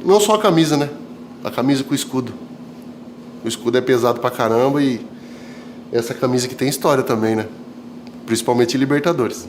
Não só a camisa, né? A camisa com o escudo. O escudo é pesado pra caramba e essa camisa que tem história também, né? Principalmente em Libertadores.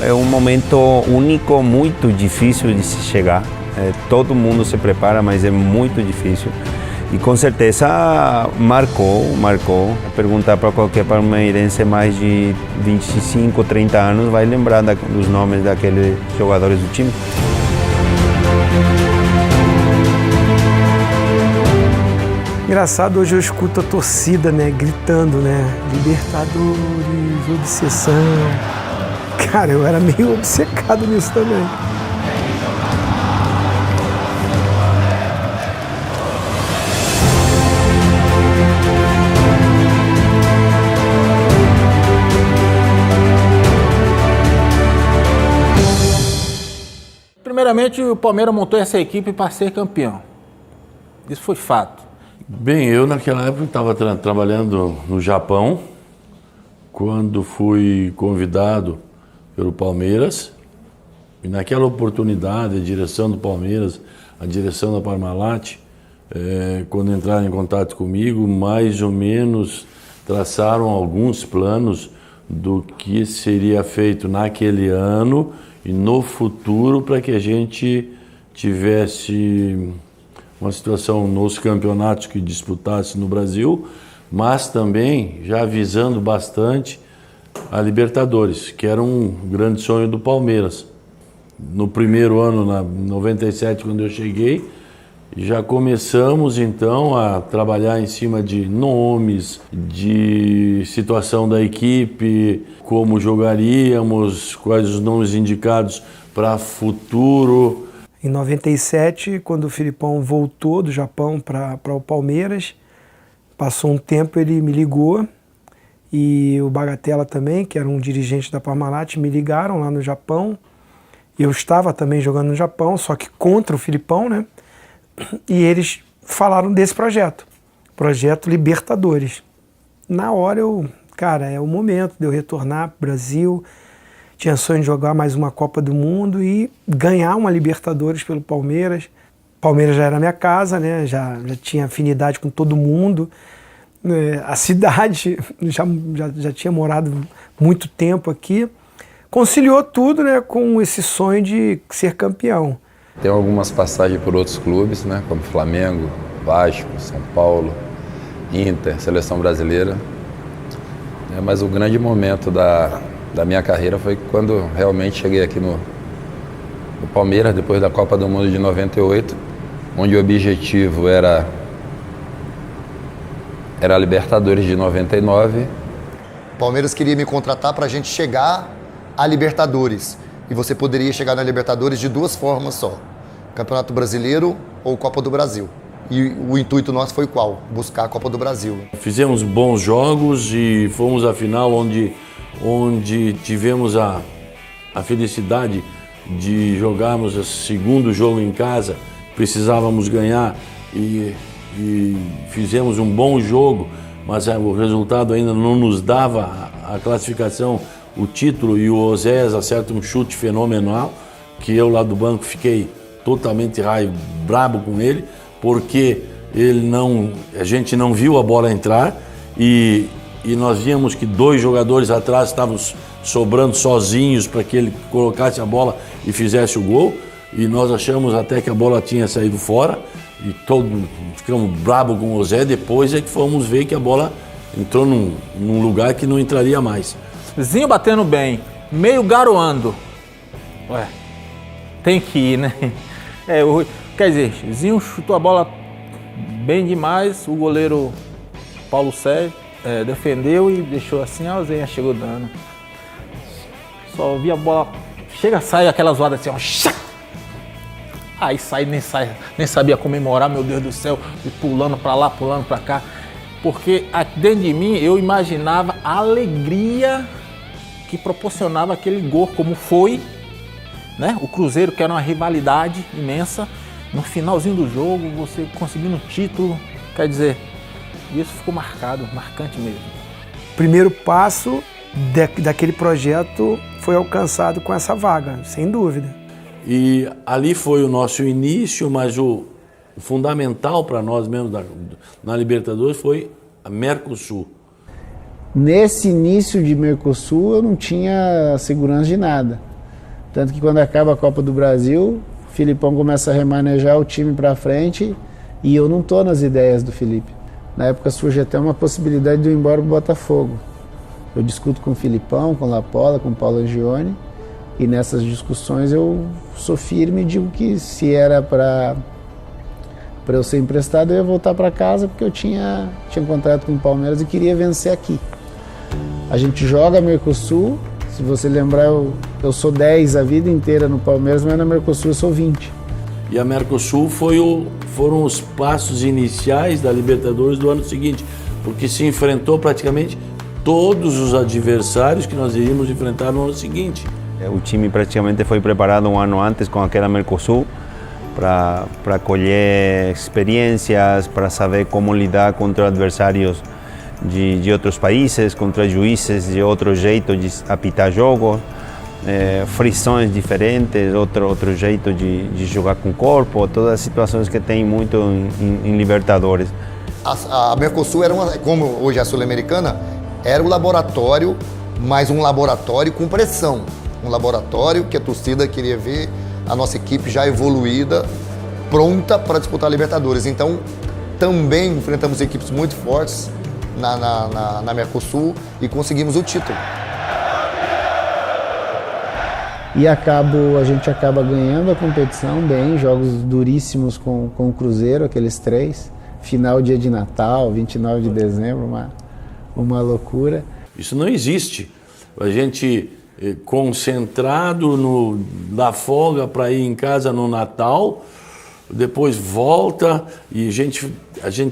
É um momento único, muito difícil de se chegar. Todo mundo se prepara, mas é muito difícil. E com certeza marcou. Perguntar para qualquer palmeirense mais de 25, 30 anos vai lembrar dos nomes daqueles jogadores do time. Engraçado, hoje eu escuto a torcida, né, gritando, né, Libertadores, obsessão. Cara, eu era meio obcecado nisso também. Primeiramente, o Palmeiras montou essa equipe para ser campeão. Isso foi fato. Bem, eu naquela época estava trabalhando no Japão, quando fui convidado pelo Palmeiras, e naquela oportunidade a direção do Palmeiras, a direção da Parmalat, quando entraram em contato comigo, mais ou menos traçaram alguns planos do que seria feito naquele ano e no futuro para que a gente tivesse uma situação nos campeonatos que disputasse no Brasil, mas também já visando bastante a Libertadores, que era um grande sonho do Palmeiras. No primeiro ano, em 97, quando eu cheguei, já começamos então a trabalhar em cima de nomes, de situação da equipe, como jogaríamos, quais os nomes indicados para futuro. Em 97, quando o Filipão voltou do Japão para o Palmeiras, passou um tempo, ele me ligou. E o Bagatella também, que era um dirigente da Parmalat, me ligaram lá no Japão. Eu estava também jogando no Japão, só que contra o Filipão, né? E eles falaram desse projeto Libertadores. Na hora cara, é o momento de eu retornar para o Brasil. Tinha sonho de jogar mais uma Copa do Mundo e ganhar uma Libertadores pelo Palmeiras. Palmeiras já era minha casa, né? Já tinha afinidade com todo mundo. A cidade, já tinha morado muito tempo aqui, conciliou tudo, né, com esse sonho de ser campeão. Tem algumas passagens por outros clubes, né, como Flamengo, Vasco, São Paulo, Inter, Seleção Brasileira. Mas o grande momento da minha carreira foi quando realmente cheguei aqui no Palmeiras, depois da Copa do Mundo de 98, onde o objetivo era a Libertadores de 99. O Palmeiras queria me contratar para a gente chegar à Libertadores. E você poderia chegar na Libertadores de duas formas só: Campeonato Brasileiro ou Copa do Brasil. E o intuito nosso foi qual? Buscar a Copa do Brasil. Fizemos bons jogos e fomos à final onde tivemos a felicidade de jogarmos o segundo jogo em casa. Precisávamos ganhar e fizemos um bom jogo, mas o resultado ainda não nos dava a classificação, o título, e o Oséias acerta um chute fenomenal, que eu lá do banco fiquei totalmente brabo com ele, porque a gente não viu a bola entrar e nós víamos que dois jogadores atrás estavam sobrando sozinhos para que ele colocasse a bola e fizesse o gol, e nós achamos até que a bola tinha saído fora e ficamos bravos com o Osé. Depois é que fomos ver que a bola entrou num lugar que não entraria mais. Zinho batendo bem, meio garoando. Ué, tem que ir, né? Quer dizer, Zinho chutou a bola bem demais, o goleiro Paulo Sérgio defendeu e deixou assim, a Zenha chegou dando. Só vi a bola Chega, sai aquela zoada assim, ó. Aí nem sabia comemorar, meu Deus do céu, e pulando pra lá, pulando pra cá. Porque dentro de mim eu imaginava a alegria que proporcionava aquele gol, como foi, né? O Cruzeiro, que era uma rivalidade imensa, no finalzinho do jogo, você conseguindo o título, quer dizer, isso ficou marcante mesmo. O primeiro passo daquele projeto foi alcançado com essa vaga, sem dúvida. E ali foi o nosso início, mas o fundamental para nós mesmo na Libertadores foi a Mercosul. Nesse início de Mercosul eu não tinha segurança de nada. Tanto que quando acaba a Copa do Brasil, o Filipão começa a remanejar o time para frente e eu não estou nas ideias do Felipe. Na época surge até uma possibilidade de eu ir embora para o Botafogo. Eu discuto com o Filipão, com o Lapola, com o Paulo Angione, e nessas discussões eu sou firme e digo que se era para eu ser emprestado, eu ia voltar para casa porque eu tinha contrato com o Palmeiras e queria vencer aqui. A gente joga Mercosul, se você lembrar, eu sou 10 a vida inteira no Palmeiras, mas na Mercosul eu sou 20. E a Mercosul foram os passos iniciais da Libertadores do ano seguinte, porque se enfrentou praticamente todos os adversários que nós iríamos enfrentar no ano seguinte. O time praticamente foi preparado um ano antes com aquela Mercosul para colher experiências, para saber como lidar contra adversários de outros países, contra juízes de outro jeito de apitar jogos, frições diferentes, outro jeito de jogar com o corpo, todas as situações que tem muito em Libertadores. A Mercosul era como hoje é a Sul-Americana, era um laboratório, mas um laboratório com pressão. Um laboratório que a torcida queria ver a nossa equipe já evoluída, pronta para disputar a Libertadores. Então, também enfrentamos equipes muito fortes na Mercosul e conseguimos o título. E a gente acaba ganhando a competição bem, jogos duríssimos com o Cruzeiro, aqueles 3. Final dia de Natal, 29 de dezembro, uma loucura. Isso não existe. A gente concentrado na folga para ir em casa no Natal, depois volta e a gente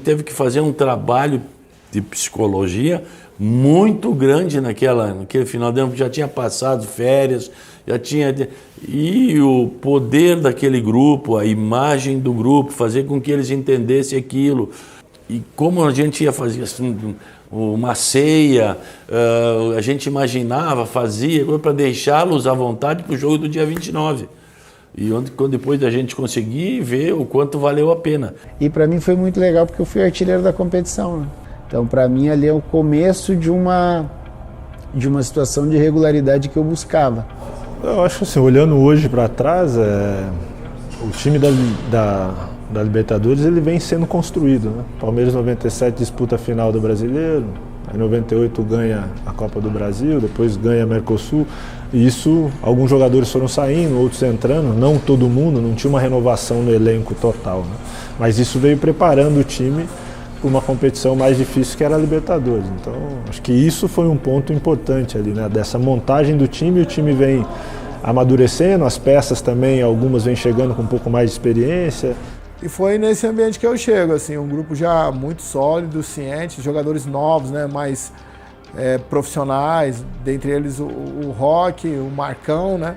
teve que fazer um trabalho de psicologia muito grande naquele final de ano, porque já tinha passado férias, e o poder daquele grupo, a imagem do grupo, fazer com que eles entendessem aquilo. E como a gente ia fazer assim, uma ceia, a gente imaginava, fazia, para deixá-los à vontade para o jogo do dia 29. E quando depois da gente conseguir ver o quanto valeu a pena. E para mim foi muito legal porque eu fui artilheiro da competição, né? Então para mim ali é o começo de uma situação de regularidade que eu buscava. Eu acho assim, olhando hoje para trás, o time da Libertadores ele vem sendo construído, né? Palmeiras 97 disputa a final do Brasileiro, em 98 ganha a Copa do Brasil, depois ganha a Mercosul, e isso, alguns jogadores foram saindo, outros entrando, não todo mundo, não tinha uma renovação no elenco total, né? Mas isso veio preparando o time para uma competição mais difícil que era a Libertadores. Então, acho que isso foi um ponto importante ali, né? Dessa montagem do time, o time vem amadurecendo, as peças também, algumas vêm chegando com um pouco mais de experiência. E foi nesse ambiente que eu chego, assim, um grupo já muito sólido, ciente, jogadores novos, né, mais profissionais, dentre eles o Roque, o Marcão, né,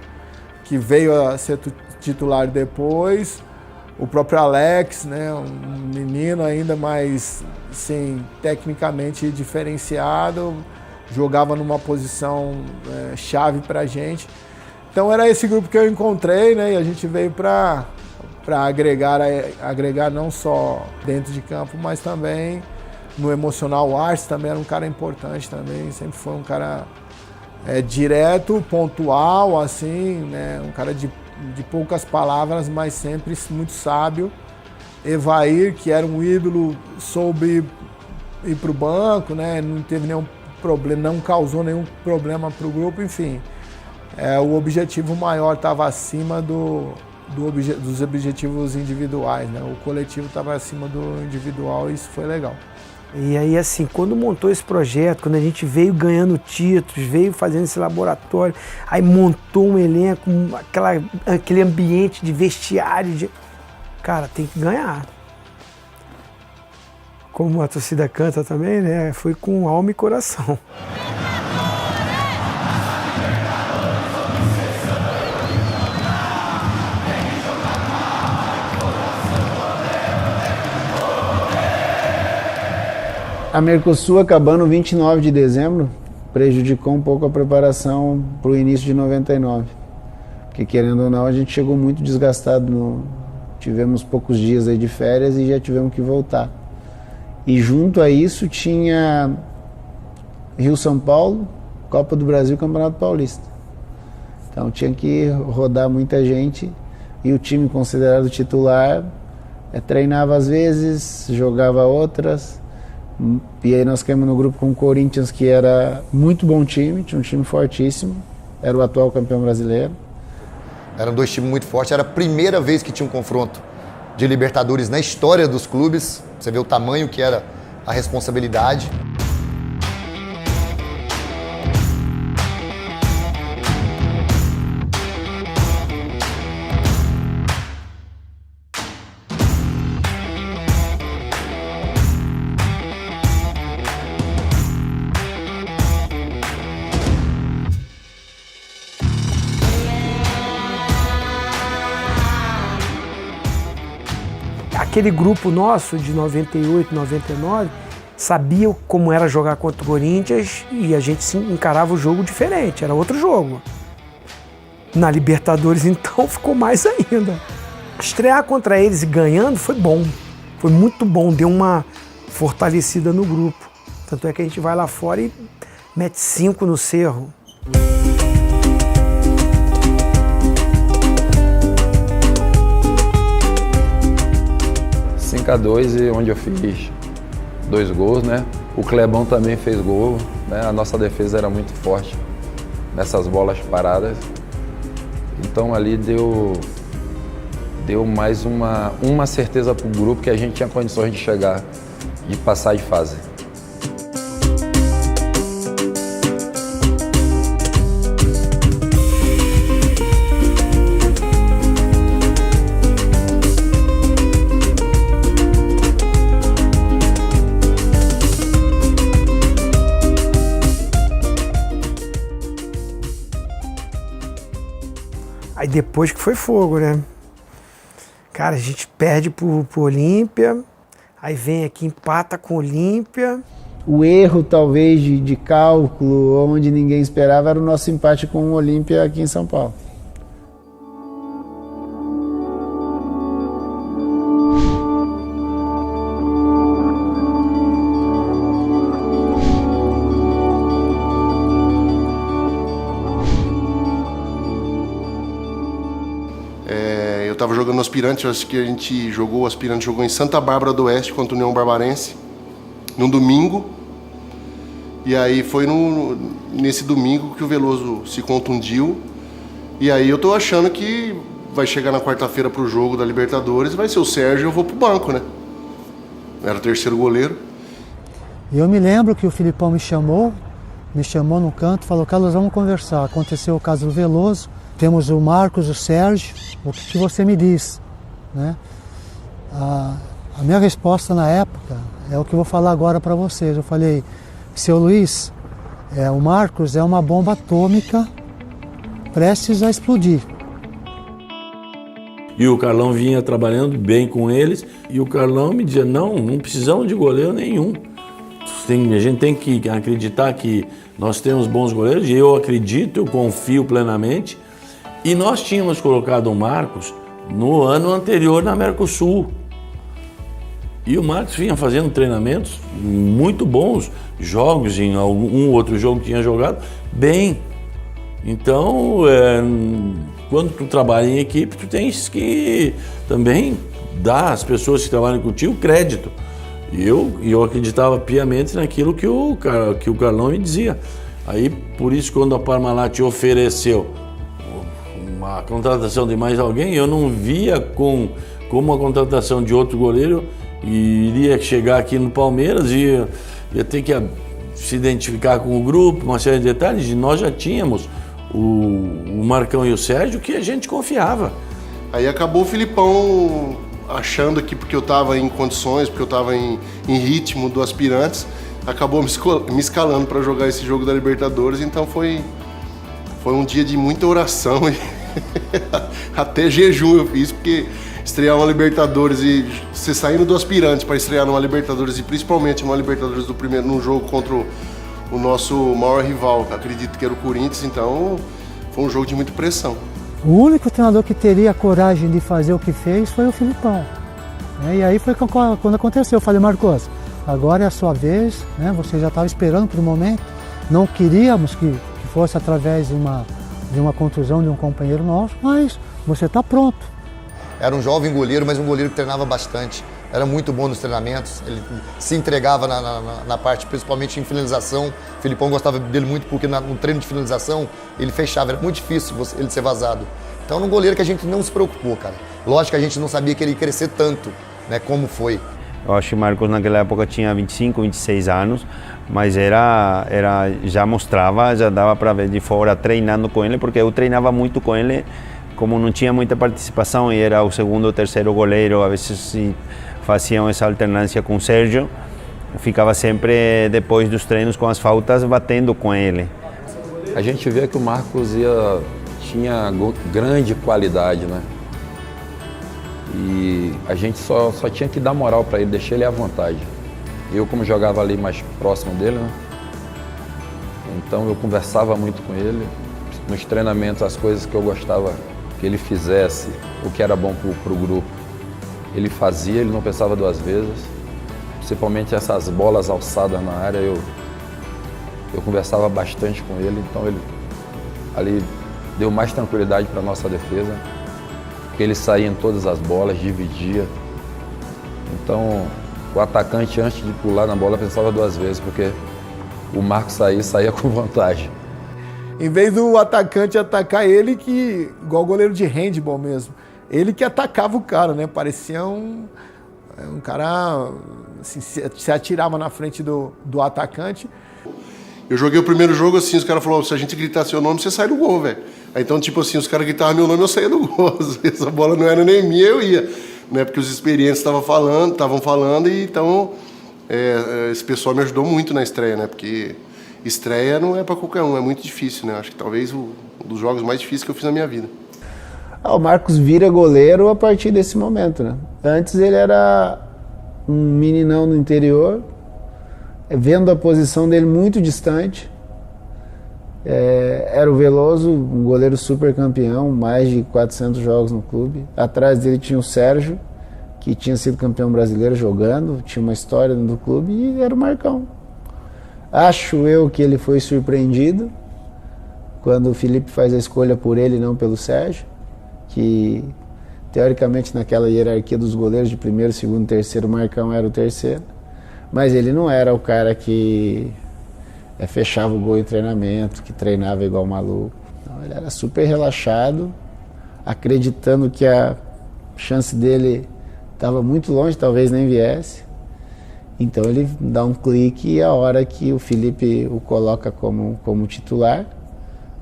que veio a ser titular depois, o próprio Alex, né, um menino ainda mais, assim, tecnicamente diferenciado, jogava numa posição chave pra gente. Então era esse grupo que eu encontrei, né, e a gente veio para agregar não só dentro de campo, mas também no emocional. O Arce também era um cara importante também, sempre foi um cara direto, pontual, assim, né, um cara de poucas palavras, mas sempre muito sábio. Evair, que era um ídolo, soube ir para o banco, né, não teve nenhum problema, não causou nenhum problema para o grupo, enfim. O objetivo maior estava acima dos objetivos individuais, né? O coletivo estava acima do individual e isso foi legal. E aí, assim, quando montou esse projeto, quando a gente veio ganhando títulos, veio fazendo esse laboratório, aí montou um elenco, aquele ambiente de vestiário, cara, tem que ganhar. Como a torcida canta também, né? Foi com alma e coração. A Mercosul acabando 29 de dezembro prejudicou um pouco a preparação para o início de 99. Porque querendo ou não, a gente chegou muito desgastado. Tivemos poucos dias aí de férias e já tivemos que voltar. E junto a isso tinha Rio-São Paulo, Copa do Brasil e Campeonato Paulista. Então tinha que rodar muita gente e o time considerado titular treinava às vezes, jogava outras. E aí nós caímos no grupo com o Corinthians, que era muito bom time, tinha um time fortíssimo, era o atual campeão brasileiro. Eram dois times muito fortes, era a primeira vez que tinha um confronto de Libertadores na história dos clubes. Você vê o tamanho que era a responsabilidade. Aquele grupo nosso de 98, 99, sabia como era jogar contra o Corinthians e a gente encarava o jogo diferente, era outro jogo. Na Libertadores, então, ficou mais ainda. Estrear contra eles e ganhando foi bom, foi muito bom, deu uma fortalecida no grupo. Tanto é que a gente vai lá fora e mete 5 no Cerro. 5-2 e onde eu fiz 2 gols, né? O Clebão também fez gol, né? A nossa defesa era muito forte nessas bolas paradas. Então ali deu mais uma certeza para o grupo que a gente tinha condições de chegar e passar de fase. Aí depois que foi fogo, né? Cara, a gente perde pro Olímpia, aí vem aqui, empata com o Olímpia. O erro, talvez, de cálculo, onde ninguém esperava, era o nosso empate com o Olímpia aqui em São Paulo. Eu estava jogando no Aspirante, acho que o Aspirante jogou em Santa Bárbara do Oeste contra o União Barbarense, num domingo. E aí foi nesse domingo que o Veloso se contundiu. E aí eu tô achando que vai chegar na quarta-feira pro jogo da Libertadores, vai ser o Sérgio e eu vou pro banco, né? Era o terceiro goleiro. E eu me lembro que o Filipão me chamou no canto, falou: Carlos, vamos conversar. Aconteceu o caso do Veloso, temos o Marcos, o Sérgio, o que você me diz, né? A minha resposta na época é o que eu vou falar agora para vocês. Eu falei: seu Luiz, o Marcos é uma bomba atômica prestes a explodir. E o Carlão vinha trabalhando bem com eles, e o Carlão me dizia: não precisamos de goleiro nenhum. A gente tem que acreditar que nós temos bons goleiros, e eu acredito, eu confio plenamente. E nós tínhamos colocado o Marcos no ano anterior na Mercosul. E o Marcos vinha fazendo treinamentos muito bons, jogos, em algum outro jogo que tinha jogado, bem. Então, quando tu trabalha em equipe, tu tens que também dar às pessoas que trabalham contigo crédito. E eu acreditava piamente naquilo que o Carlão me dizia. Aí, por isso, quando a Parmalat ofereceu a contratação de mais alguém, eu não via como a contratação de outro goleiro e iria chegar aqui no Palmeiras e ia ter que se identificar com o grupo, uma série de detalhes, e nós já tínhamos o Marcão e o Sérgio que a gente confiava. Aí acabou o Filipão achando que porque eu estava em condições, porque eu estava em ritmo do Aspirantes, acabou me escalando para jogar esse jogo da Libertadores, então foi um dia de muita oração e até jejum eu fiz, porque estrear uma Libertadores e você saindo do Aspirantes para estrear numa Libertadores e principalmente numa Libertadores num jogo contra o nosso maior rival, acredito que era o Corinthians, então foi um jogo de muita pressão. O único treinador que teria a coragem de fazer o que fez foi o Filipão. E aí foi quando aconteceu. Eu falei, Marcos, agora é a sua vez, né? Você já estava esperando por um momento. Não queríamos que fosse através de uma contusão de um companheiro nosso, mas você está pronto. Era um jovem goleiro, mas um goleiro que treinava bastante. Era muito bom nos treinamentos, ele se entregava na parte, principalmente em finalização. O Filipão gostava dele muito porque no treino de finalização ele fechava, era muito difícil ele ser vazado. Então era um goleiro que a gente não se preocupou, cara. Lógico que a gente não sabia que ele ia crescer tanto, né, como foi. Eu acho que o Marcos naquela época tinha 25, 26 anos, mas já mostrava, já dava para ver de fora treinando com ele, porque eu treinava muito com ele, como não tinha muita participação e era o segundo ou terceiro goleiro, a vezes faziam essa alternância com o Sérgio, ficava sempre depois dos treinos com as faltas batendo com ele. A gente vê que o Marcos tinha grande qualidade, né? E a gente só tinha que dar moral para ele, deixar ele à vontade. Eu, como jogava ali mais próximo dele, né? Então eu conversava muito com ele. Nos treinamentos, as coisas que eu gostava que ele fizesse, o que era bom para o grupo, ele fazia, ele não pensava duas vezes. Principalmente essas bolas alçadas na área, eu conversava bastante com ele, então ele ali deu mais tranquilidade para a nossa defesa, porque ele saía em todas as bolas, dividia. Então o atacante, antes de pular na bola, pensava duas vezes, porque o Marcos saía com vantagem. Em vez do atacante atacar ele, igual goleiro de handball mesmo, ele que atacava o cara, né? Parecia um cara, assim, se atirava na frente do atacante. Eu joguei o primeiro jogo assim, os caras falaram, se a gente gritar seu nome, você sai do gol, velho. Aí, então, tipo assim, os caras gritavam meu nome, eu saía do gol. Essa bola não era nem minha, eu ia. Né? Porque os experientes estavam falando, e então esse pessoal me ajudou muito na estreia, né? Porque estreia não é para qualquer um, é muito difícil, né? Acho que talvez um dos jogos mais difíceis que eu fiz na minha vida. O Marcos vira goleiro a partir desse momento, né? Antes ele era um meninão no interior, vendo a posição dele muito distante. Era o Veloso, um goleiro super campeão, mais de 400 jogos no clube. Atrás dele tinha o Sérgio, que tinha sido campeão brasileiro jogando, tinha uma história no clube, e era o Marcão. Acho eu que ele foi surpreendido quando o Felipe faz a escolha por ele e não pelo Sérgio, que teoricamente naquela hierarquia dos goleiros de primeiro, segundo, terceiro, o Marcão era o terceiro, mas ele não era o cara que fechava o gol em treinamento, que treinava igual maluco. Não, ele era super relaxado, acreditando que a chance dele estava muito longe, talvez nem viesse. Então ele dá um clique e a hora que o Felipe o coloca como titular.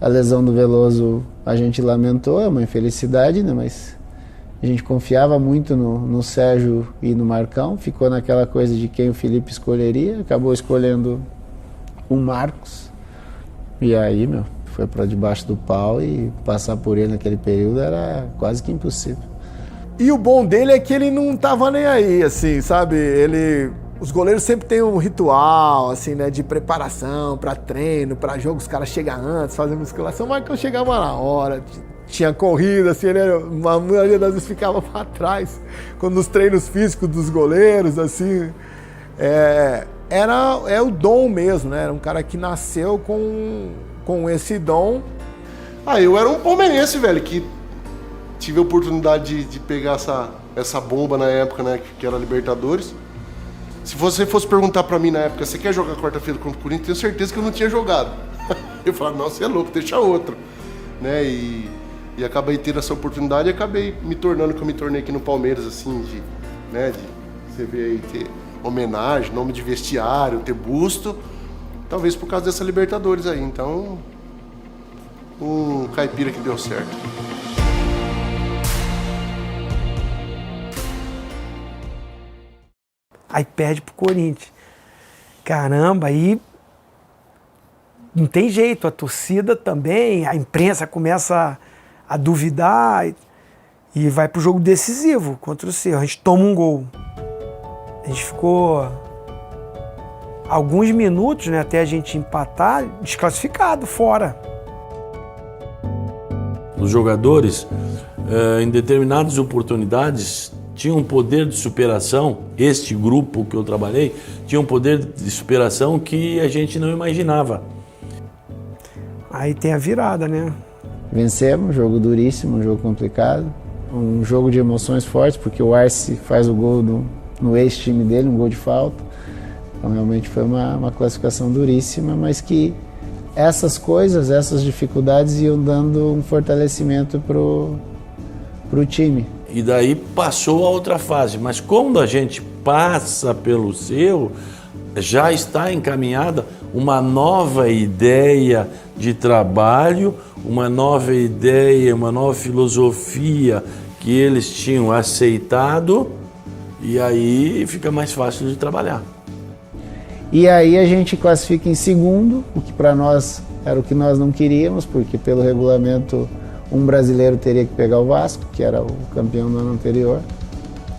A lesão do Veloso a gente lamentou, é uma infelicidade, né? Mas a gente confiava muito no Sérgio e no Marcão, ficou naquela coisa de quem o Felipe escolheria, acabou escolhendo o Marcos, e aí, foi para debaixo do pau, e passar por ele naquele período era quase que impossível. E o bom dele é que ele não tava nem aí, assim, sabe? Os goleiros sempre têm um ritual, assim, né, de preparação para treino, para jogo, os caras chegam antes, fazem musculação, mas quando chegava na hora, tinha corrida, assim, né, a maioria das vezes ficava para trás, quando nos treinos físicos dos goleiros, assim, é o dom mesmo, né, era um cara que nasceu com esse dom. Eu era um palmeirense, velho, que tive a oportunidade de pegar essa bomba na época, né, que era a Libertadores. Se você fosse perguntar pra mim na época, você quer jogar quarta-feira contra o Corinthians, tenho certeza que eu não tinha jogado. Eu falava, não, você é louco, deixa outro. Né? E acabei tendo essa oportunidade e acabei me tornando o que eu me tornei aqui no Palmeiras, assim, de Você vê aí ter homenagem, nome de vestiário, ter busto, talvez por causa dessa Libertadores aí. Então, um caipira que deu certo. Aí perde pro Corinthians. Caramba, aí não tem jeito, a torcida também, a imprensa começa a duvidar e vai pro jogo decisivo contra o Cerro. A gente toma um gol. A gente ficou alguns minutos, né, até a gente empatar, desclassificado, fora. Os jogadores, em determinadas oportunidades, tinham um poder de superação. Este grupo que eu trabalhei tinha um poder de superação que a gente não imaginava. Aí tem a virada, né? Vencemos, um jogo duríssimo, um jogo complicado, um jogo de emoções fortes, porque o Arce faz o gol no ex-time dele, um gol de falta. Então realmente foi uma classificação duríssima, mas que essas coisas, essas dificuldades iam dando um fortalecimento pro time. E daí passou a outra fase, mas quando a gente passa pelo Cerro, já está encaminhada uma nova ideia de trabalho, uma nova ideia, uma nova filosofia que eles tinham aceitado, e aí fica mais fácil de trabalhar. E aí a gente classifica em segundo, o que para nós era o que nós não queríamos, porque pelo regulamento um brasileiro teria que pegar o Vasco, que era o campeão do ano anterior,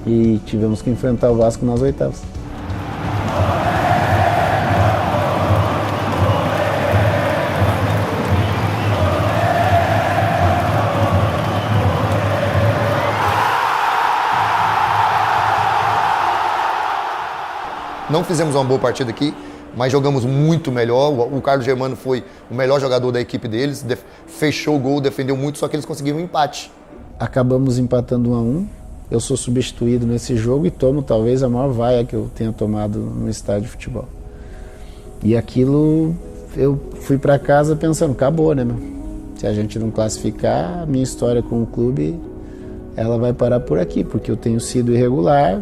e tivemos que enfrentar o Vasco nas oitavas. Não fizemos uma boa partida aqui, mas jogamos muito melhor. O Carlos Germano foi o melhor jogador da equipe deles, fechou o gol, defendeu muito, só que eles conseguiram um empate. Acabamos empatando 1-1. Eu sou substituído nesse jogo e tomo talvez a maior vaia que eu tenha tomado no estádio de futebol. E aquilo, eu fui para casa pensando, acabou, né, meu? Se a gente não classificar, a minha história com o clube, ela vai parar por aqui, porque eu tenho sido irregular,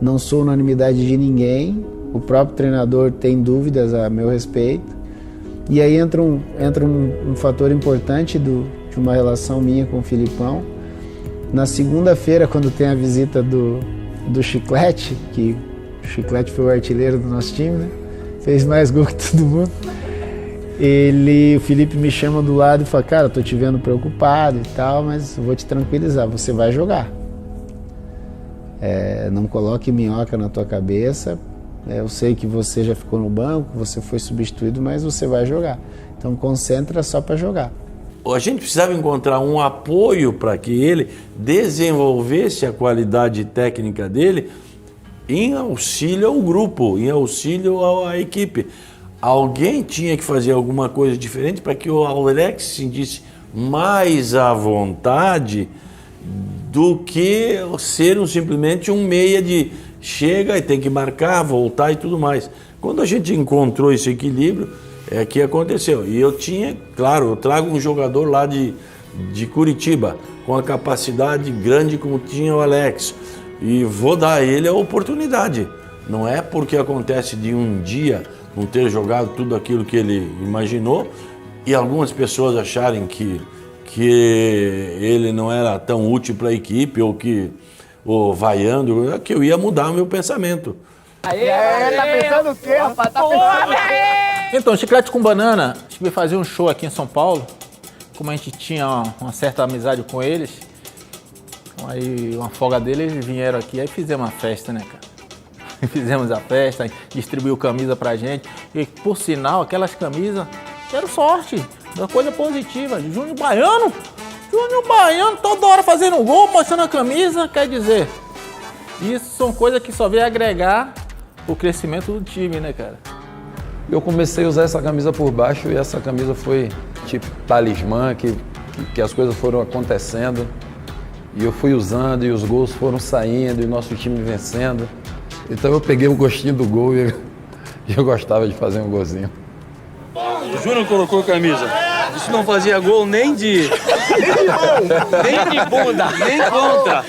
não sou unanimidade de ninguém, o próprio treinador tem dúvidas a meu respeito. E aí entra um fator importante de uma relação minha com o Filipão. Na segunda-feira, quando tem a visita do Chiclete, que o Chiclete foi o artilheiro do nosso time, né? Fez mais gol que todo mundo. O Felipe me chama do lado e fala, cara, tô te vendo preocupado e tal, mas eu vou te tranquilizar, você vai jogar. Não coloque minhoca na tua cabeça. Eu sei que você já ficou no banco, você foi substituído, mas você vai jogar. Então concentra só para jogar. A gente precisava encontrar um apoio para que ele desenvolvesse a qualidade técnica dele em auxílio ao grupo, em auxílio à equipe. Alguém tinha que fazer alguma coisa diferente para que o Alex se sentisse mais à vontade do que ser simplesmente um meia de chega e tem que marcar, voltar e tudo mais. Quando a gente encontrou esse equilíbrio, é que aconteceu. E eu tinha, claro, eu trago um jogador lá de Curitiba, com a capacidade grande como tinha o Alex, e vou dar a ele a oportunidade. Não é porque acontece de um dia não ter jogado tudo aquilo que ele imaginou, e algumas pessoas acharem que ele não era tão útil para a equipe, ou vaiando, que eu ia mudar o meu pensamento. Tá pensando o quê, rapaz? Tá pensando o quê? Então, Chiclete com Banana, a gente veio fazer um show aqui em São Paulo. Como a gente tinha uma certa amizade com eles, aí uma folga deles, eles vieram aqui, aí fizemos uma festa, né, cara? Fizemos a festa, distribuiu camisa pra gente. E, por sinal, aquelas camisas deram sorte, uma coisa positiva. Júnior Baiano, toda hora fazendo um gol, mostrando a camisa, quer dizer, isso são coisas que só vem agregar o crescimento do time, né, cara? Eu comecei a usar essa camisa por baixo e essa camisa foi tipo talismã, que as coisas foram acontecendo e eu fui usando e os gols foram saindo e o nosso time vencendo. Então eu peguei o gostinho do gol e eu gostava de fazer um golzinho. O Júnior colocou a camisa. Isso não fazia gol nem de... nem de bunda, nem contra.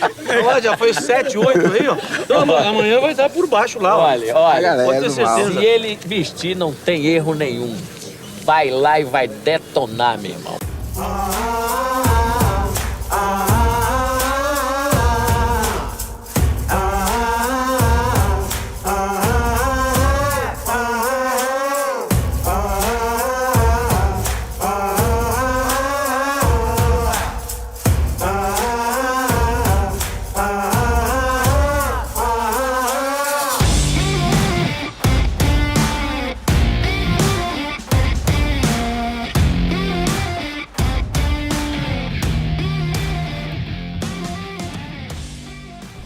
Ó, já foi 7, 8 aí, ó. Então amanhã vai estar por baixo lá, ó. Olha, pode ter certeza. se ele vestir, não tem erro nenhum. Vai lá e vai detonar, meu irmão.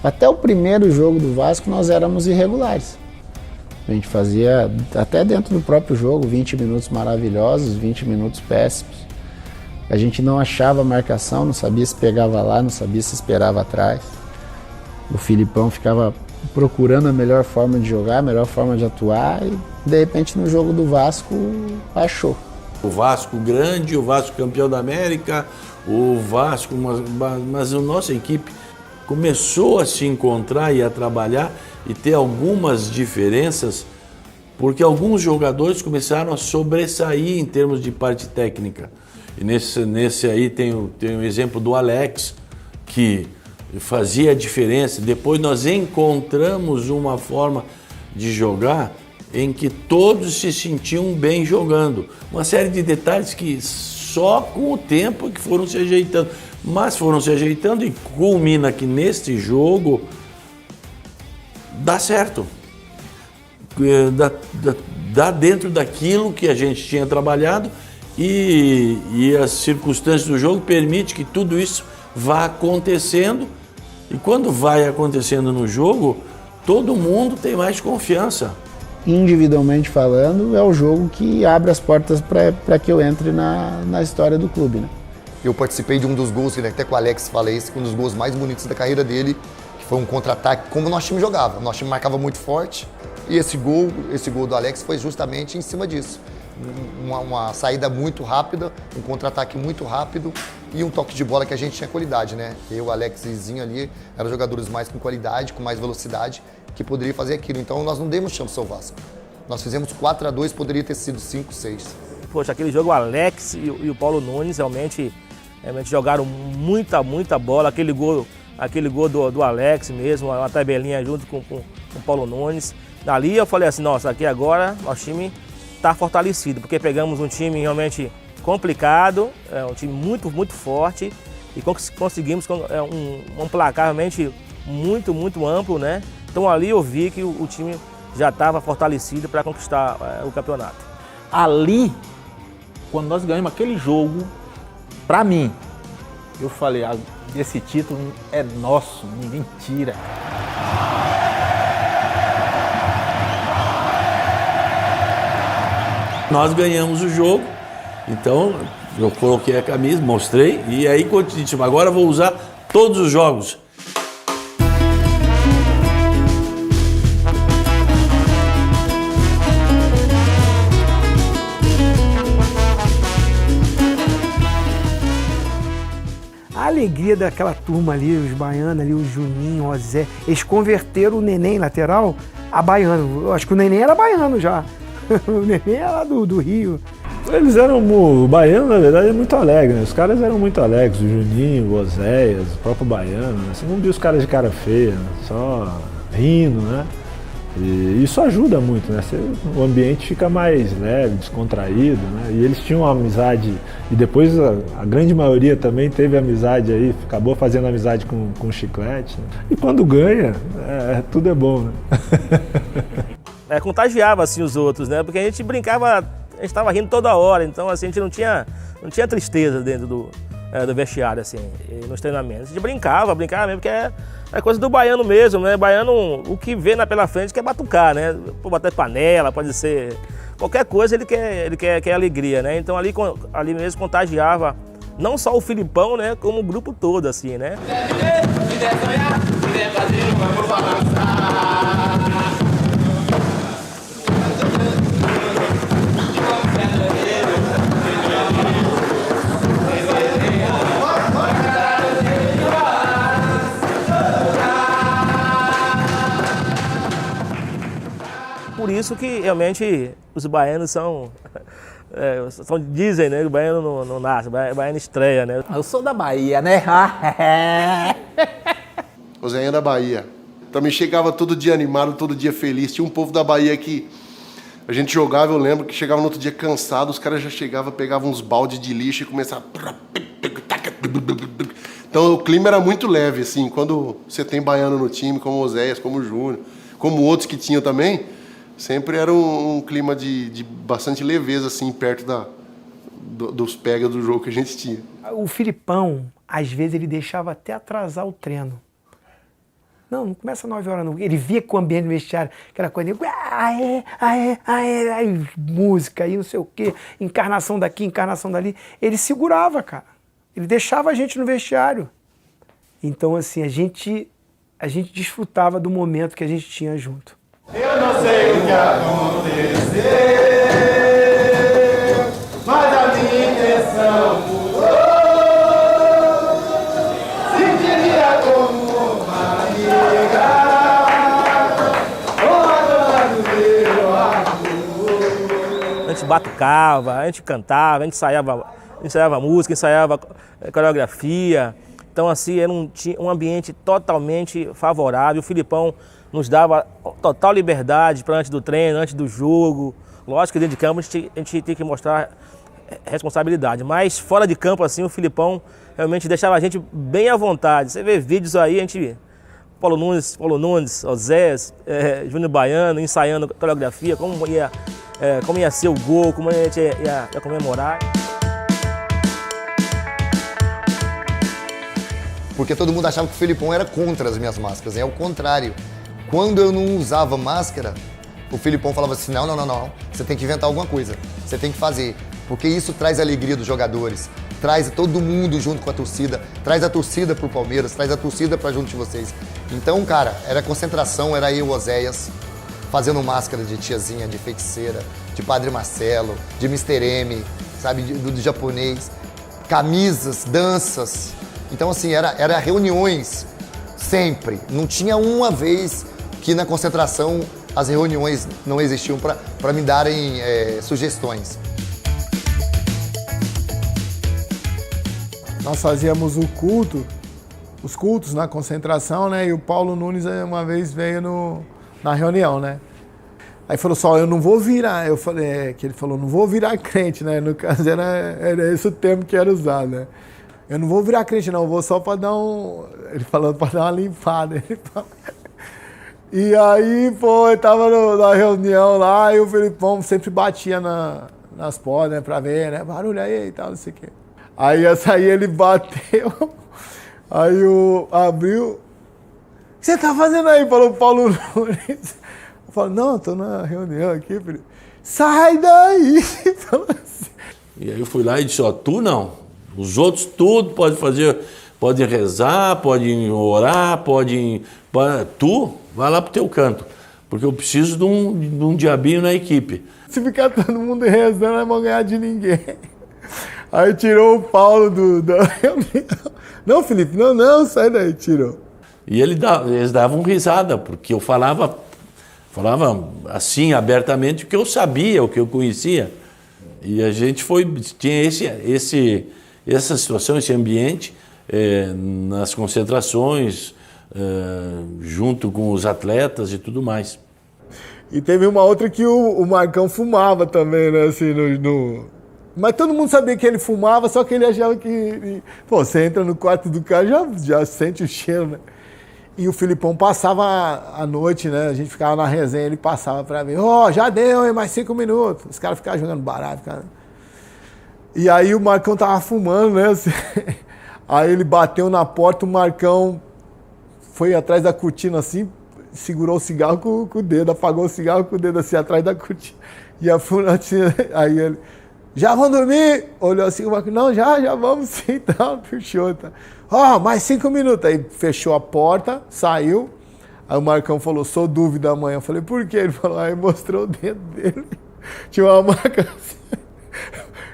Até o primeiro jogo do Vasco nós éramos irregulares. A gente fazia, até dentro do próprio jogo, 20 minutos maravilhosos, 20 minutos péssimos. A gente não achava a marcação, não sabia se pegava lá, não sabia se esperava atrás. O Filipão ficava procurando a melhor forma de jogar, a melhor forma de atuar e, de repente, no jogo do Vasco, achou. O Vasco grande, o Vasco campeão da América, o Vasco, mas a nossa equipe começou a se encontrar e a trabalhar e ter algumas diferenças, porque alguns jogadores começaram a sobressair em termos de parte técnica. E nesse aí tem o exemplo do Alex, que fazia a diferença. Depois nós encontramos uma forma de jogar em que todos se sentiam bem jogando. Uma série de detalhes que só com o tempo que foram se ajeitando. Mas foram se ajeitando e culmina que neste jogo dá certo. Dá dentro daquilo que a gente tinha trabalhado e as circunstâncias do jogo permitem que tudo isso vá acontecendo. E quando vai acontecendo no jogo, todo mundo tem mais confiança. Individualmente falando, é o jogo que abre as portas para que eu entre na história do clube, né? Eu participei de um dos gols, até com o Alex falei isso, um dos gols mais bonitos da carreira dele, que foi um contra-ataque, como o nosso time jogava. O nosso time marcava muito forte e esse gol do Alex foi justamente em cima disso. Uma saída muito rápida, um contra-ataque muito rápido e um toque de bola que a gente tinha qualidade, né? Eu, Alex e Zinho ali eram jogadores mais com qualidade, com mais velocidade, que poderiam fazer aquilo. Então nós não demos chance ao Vasco. Nós fizemos 4-2, poderia ter sido 5-6. Poxa, aquele jogo o Alex e o Paulo Nunes realmente jogaram muita bola. Aquele gol do Alex mesmo, uma tabelinha junto com o Paulo Nunes. Dali eu falei assim, nossa, aqui agora nosso time está fortalecido, porque pegamos um time realmente complicado, um time muito forte e conseguimos um placar realmente muito amplo, né? Então ali eu vi que o time já estava fortalecido para conquistar o campeonato. Ali, quando nós ganhamos aquele jogo, pra mim, eu falei, esse título é nosso, ninguém tira. Nós ganhamos o jogo, então eu coloquei a camisa, mostrei, e aí tipo, agora vou usar todos os jogos. A alegria daquela turma ali, os baianos ali, o Juninho, o Zé, eles converteram o Neném lateral a baiano. Eu acho que o Neném era baiano já. O Neném era lá do Rio. Eles eram, o baiano na verdade é muito alegre, né? Os caras eram muito alegres, o Juninho, o Oséias, o próprio baiano, né? Você não viu os caras de cara feia, né? Só rindo, né? E isso ajuda muito, né? O ambiente fica mais leve, descontraído, né? E eles tinham uma amizade, e depois a grande maioria também teve amizade aí, acabou fazendo amizade com o Chiclete, né? E quando ganha, tudo é bom, né? Contagiava assim os outros, né? Porque a gente brincava, a gente estava rindo toda hora, então assim, a gente não tinha tristeza dentro do vestiário, assim, nos treinamentos. A gente brincava mesmo, porque é coisa do baiano mesmo, né? Baiano, o que vê pela frente quer batucar, né? Pode bater panela, pode ser qualquer coisa, ele quer alegria, né? Então ali mesmo contagiava não só o Filipão, né? Como o grupo todo, assim, né? isso que realmente os baianos são... dizem, né? O baiano não nasce, o baiano estreia, né? Eu sou da Bahia, né? O Zéinha da Bahia. Também chegava todo dia animado, todo dia feliz. Tinha um povo da Bahia que a gente jogava, eu lembro que chegava no outro dia cansado, os caras já chegavam, pegavam uns baldes de lixo e começavam... Então o clima era muito leve, assim, quando você tem baiano no time, como o Oséias, como o Júnior, como outros que tinham também, sempre era um clima de bastante leveza, assim, perto dos pegas do jogo que a gente tinha. O Filipão, às vezes, ele deixava até atrasar o treino. Não começa 9 horas, não. Ele via que o ambiente no vestiário, aquela coisa, música aí, não sei o quê, encarnação daqui, encarnação dali. Ele segurava, cara. Ele deixava a gente no vestiário. Então, assim, a gente desfrutava do momento que a gente tinha junto. Eu não sei o que aconteceu, mas a minha intenção mudou. Sentiria como uma amiga, a gente batucava, a gente cantava, a gente ensaiava música, ensaiava coreografia. Então, assim, era um ambiente totalmente favorável. O Filipão nos dava total liberdade para antes do treino, antes do jogo. Lógico que dentro de campo a gente tem que mostrar responsabilidade, mas fora de campo, assim, o Filipão realmente deixava a gente bem à vontade. Você vê vídeos aí, a gente... Paulo Nunes, Oséias, Júnior Baiano, ensaiando coreografia, como ia ser o gol, como a gente ia comemorar. Porque todo mundo achava que o Filipão era contra as minhas máscaras. É o contrário. Quando eu não usava máscara, o Filipão falava assim, não, você tem que inventar alguma coisa, você tem que fazer. Porque isso traz a alegria dos jogadores, traz todo mundo junto com a torcida, traz a torcida pro Palmeiras, traz a torcida pra junto de vocês. Então, cara, era concentração, era eu, Oséias, fazendo máscara de tiazinha, de feiticeira, de Padre Marcelo, de Mr. M, sabe, do japonês, camisas, danças. Então, assim, era reuniões sempre. Não tinha uma vez que na concentração as reuniões não existiam para me darem sugestões. Nós fazíamos os cultos na concentração, né? E o Paulo Nunes uma vez veio na reunião, né? Aí falou só, eu não vou virar. Eu falei, que ele falou, não vou virar crente, né? No caso era esse o termo que era usado, né? Eu não vou virar crente, não, eu vou só para dar ele falando para dar uma limpada. E aí, pô, eu tava na reunião lá e o Filipão sempre batia nas portas, né, pra ver, né, barulho aí e tal, não sei o quê. Aí essa aí ele bateu, aí abriu. O que você tá fazendo aí? Falou o Paulo Nunes. Eu falo, não, tô na reunião aqui, Felipe. Sai daí! E aí eu fui lá e disse, ó, tu não. Os outros tudo pode fazer, podem rezar, podem orar, tu vai lá pro teu canto, porque eu preciso de um diabinho na equipe. Se ficar todo mundo rezando, não vão ganhar de ninguém. Aí tirou o Paulo da reunião. Não, Felipe, não, sai daí, tirou. E eles davam risada, porque eu falava assim, abertamente, o que eu sabia, o que eu conhecia. E a gente tinha essa situação, esse ambiente, nas concentrações, junto com os atletas e tudo mais. E teve uma outra que o Marcão fumava também, né? Assim, Mas todo mundo sabia que ele fumava, só que ele achava que... Pô, você entra no quarto do cara, já sente o cheiro, né? E o Filipão passava a noite, né? A gente ficava na resenha, ele passava pra mim. Já deu, hein? Mais 5 minutos. Os caras ficavam jogando baralho, cara. E aí o Marcão tava fumando, né? Assim. Aí ele bateu na porta, o Marcão foi atrás da cortina assim, segurou o cigarro com o dedo, apagou o cigarro com o dedo assim atrás da cortina. E a funatina, aí ele, já vão dormir? Olhou assim, o Marcão, não, já vamos sim, tá, puxou, tá. Mais 5 minutos. Aí fechou a porta, saiu. Aí o Marcão falou, sou dúvida amanhã. Eu falei, por quê? Ele falou, aí mostrou o dedo dele. Tinha uma marca assim.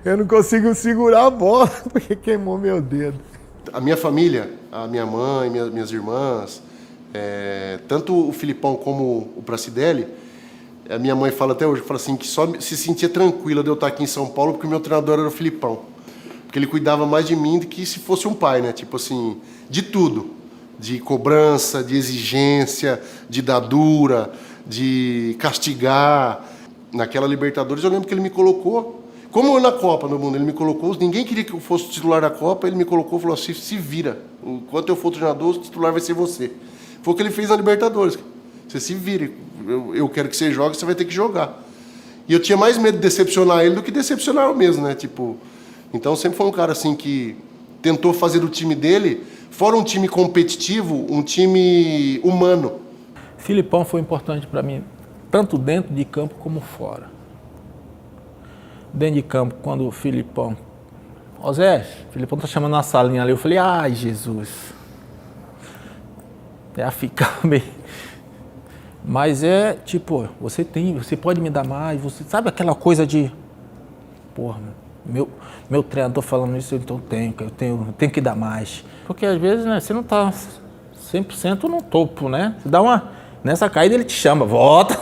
Eu não consigo segurar a bola, porque queimou meu dedo. A minha família, a minha mãe, minhas irmãs, tanto o Filipão como o Pracidelli, A minha mãe fala até hoje, fala assim, que só se sentia tranquila de eu estar aqui em São Paulo porque o meu treinador era o Filipão. Porque ele cuidava mais de mim do que se fosse um pai, né? Tipo assim, de tudo. De cobrança, de exigência, de dar dura, de castigar. Naquela Libertadores eu lembro que ele me colocou, como na Copa do Mundo, ele me colocou, ninguém queria que eu fosse titular da Copa, ele me colocou e falou assim, se vira. Enquanto eu for treinador, o titular vai ser você. Foi o que ele fez na Libertadores. Você se vire. Eu quero que você jogue, você vai ter que jogar. E eu tinha mais medo de decepcionar ele do que decepcionar eu mesmo, né? Tipo, então sempre foi um cara assim que tentou fazer do time dele, fora um time competitivo, um time humano. Filipão foi importante para mim, tanto dentro de campo como fora. Dentro de campo, quando o Filipão... Ó Zé, o Filipão tá chamando na salinha ali, eu falei, ai Jesus. É a ficar meio... Mas é tipo, você pode me dar mais, você sabe aquela coisa de, porra, meu treinador falando isso, então eu tenho que dar mais. Porque às vezes, né, você não tá 100% no topo, né? Você dá nessa caída ele te chama, volta.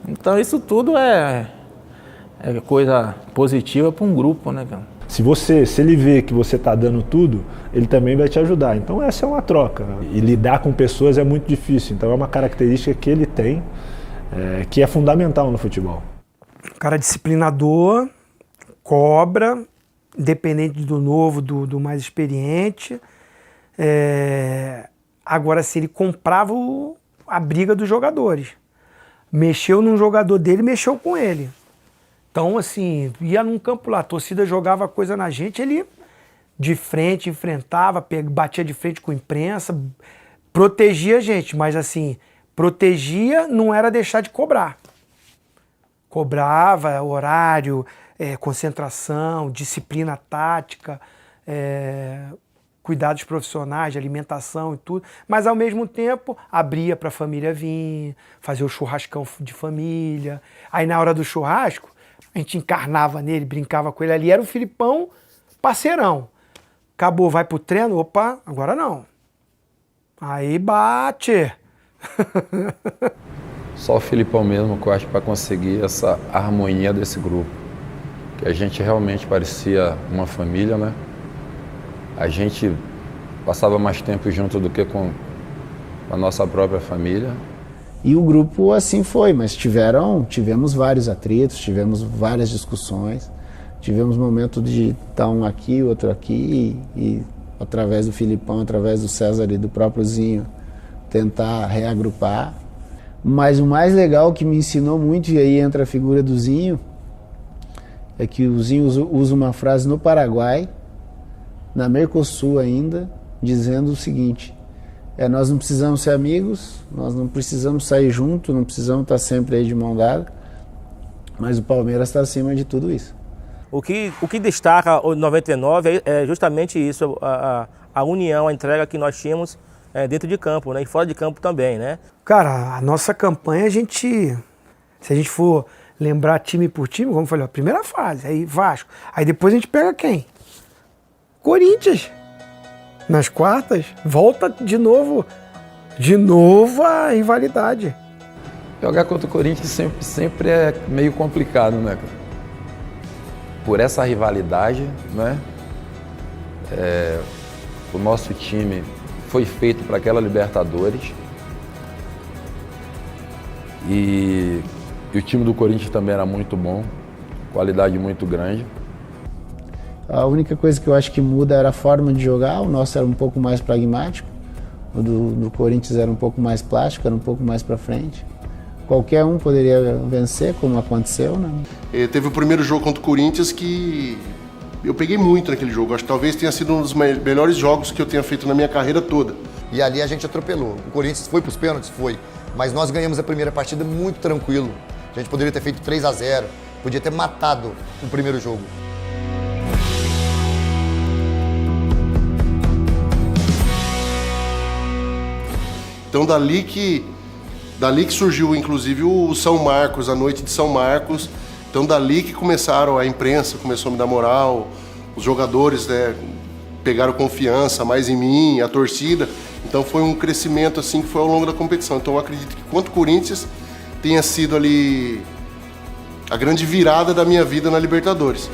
Então isso tudo é coisa positiva para um grupo, né, cara? Se ele vê que você está dando tudo, ele também vai te ajudar. Então essa é uma troca. E lidar com pessoas é muito difícil. Então é uma característica que ele tem, que é fundamental no futebol. Um cara disciplinador, cobra, independente do novo, do mais experiente. Agora, se ele comprava a briga dos jogadores. Mexeu num jogador dele, mexeu com ele. Então, assim, ia num campo lá, a torcida jogava coisa na gente, ele de frente enfrentava, batia de frente com a imprensa, protegia a gente, mas assim, protegia não era deixar de cobrar. Cobrava horário, concentração, disciplina tática, cuidados profissionais, de alimentação e tudo, mas ao mesmo tempo abria para a família vir, fazer o churrascão de família. Aí na hora do churrasco, a gente encarnava nele, brincava com ele ali. Era o Filipão parceirão. Acabou, vai pro treino, opa, agora não. Aí bate. Só o Filipão mesmo que eu acho para conseguir essa harmonia desse grupo. Que a gente realmente parecia uma família, né? A gente passava mais tempo junto do que com a nossa própria família. E o grupo assim foi, mas tivemos vários atritos, tivemos várias discussões, tivemos momentos de estar um aqui, outro aqui, e através do Filipão, através do César e do próprio Zinho, tentar reagrupar. Mas o mais legal que me ensinou muito, e aí entra a figura do Zinho, é que o Zinho usa uma frase no Paraguai, na Mercosul ainda, dizendo o seguinte: nós não precisamos ser amigos, nós não precisamos sair junto, não precisamos estar sempre aí de mão dada, mas o Palmeiras está acima de tudo isso. O que destaca o 99 é justamente isso, a união, a entrega que nós tínhamos dentro de campo, né, e fora de campo também, né? Cara, a nossa campanha, se a gente for lembrar time por time, como eu falei, a primeira fase, aí Vasco, aí depois a gente pega quem? Corinthians. Nas quartas, volta de novo a rivalidade. Jogar contra o Corinthians sempre é meio complicado, né? Por essa rivalidade, né? O nosso time foi feito para aquela Libertadores. E o time do Corinthians também era muito bom, qualidade muito grande. A única coisa que eu acho que muda era a forma de jogar. O nosso era um pouco mais pragmático, o do Corinthians era um pouco mais plástico, era um pouco mais para frente. Qualquer um poderia vencer, como aconteceu, né? Teve o primeiro jogo contra o Corinthians que eu peguei muito naquele jogo. Acho que talvez tenha sido um dos melhores jogos que eu tenha feito na minha carreira toda. E ali a gente atropelou. O Corinthians foi pros pênaltis? Foi. Mas nós ganhamos a primeira partida muito tranquilo. A gente poderia ter feito 3-0, podia ter matado o primeiro jogo. Então dali que surgiu inclusive o São Marcos, a noite de São Marcos. Então dali que começaram, a imprensa começou a me dar moral, os jogadores, né, pegaram confiança mais em mim, a torcida. Então foi um crescimento assim que foi ao longo da competição. Então eu acredito que quanto o Corinthians, tenha sido ali a grande virada da minha vida na Libertadores.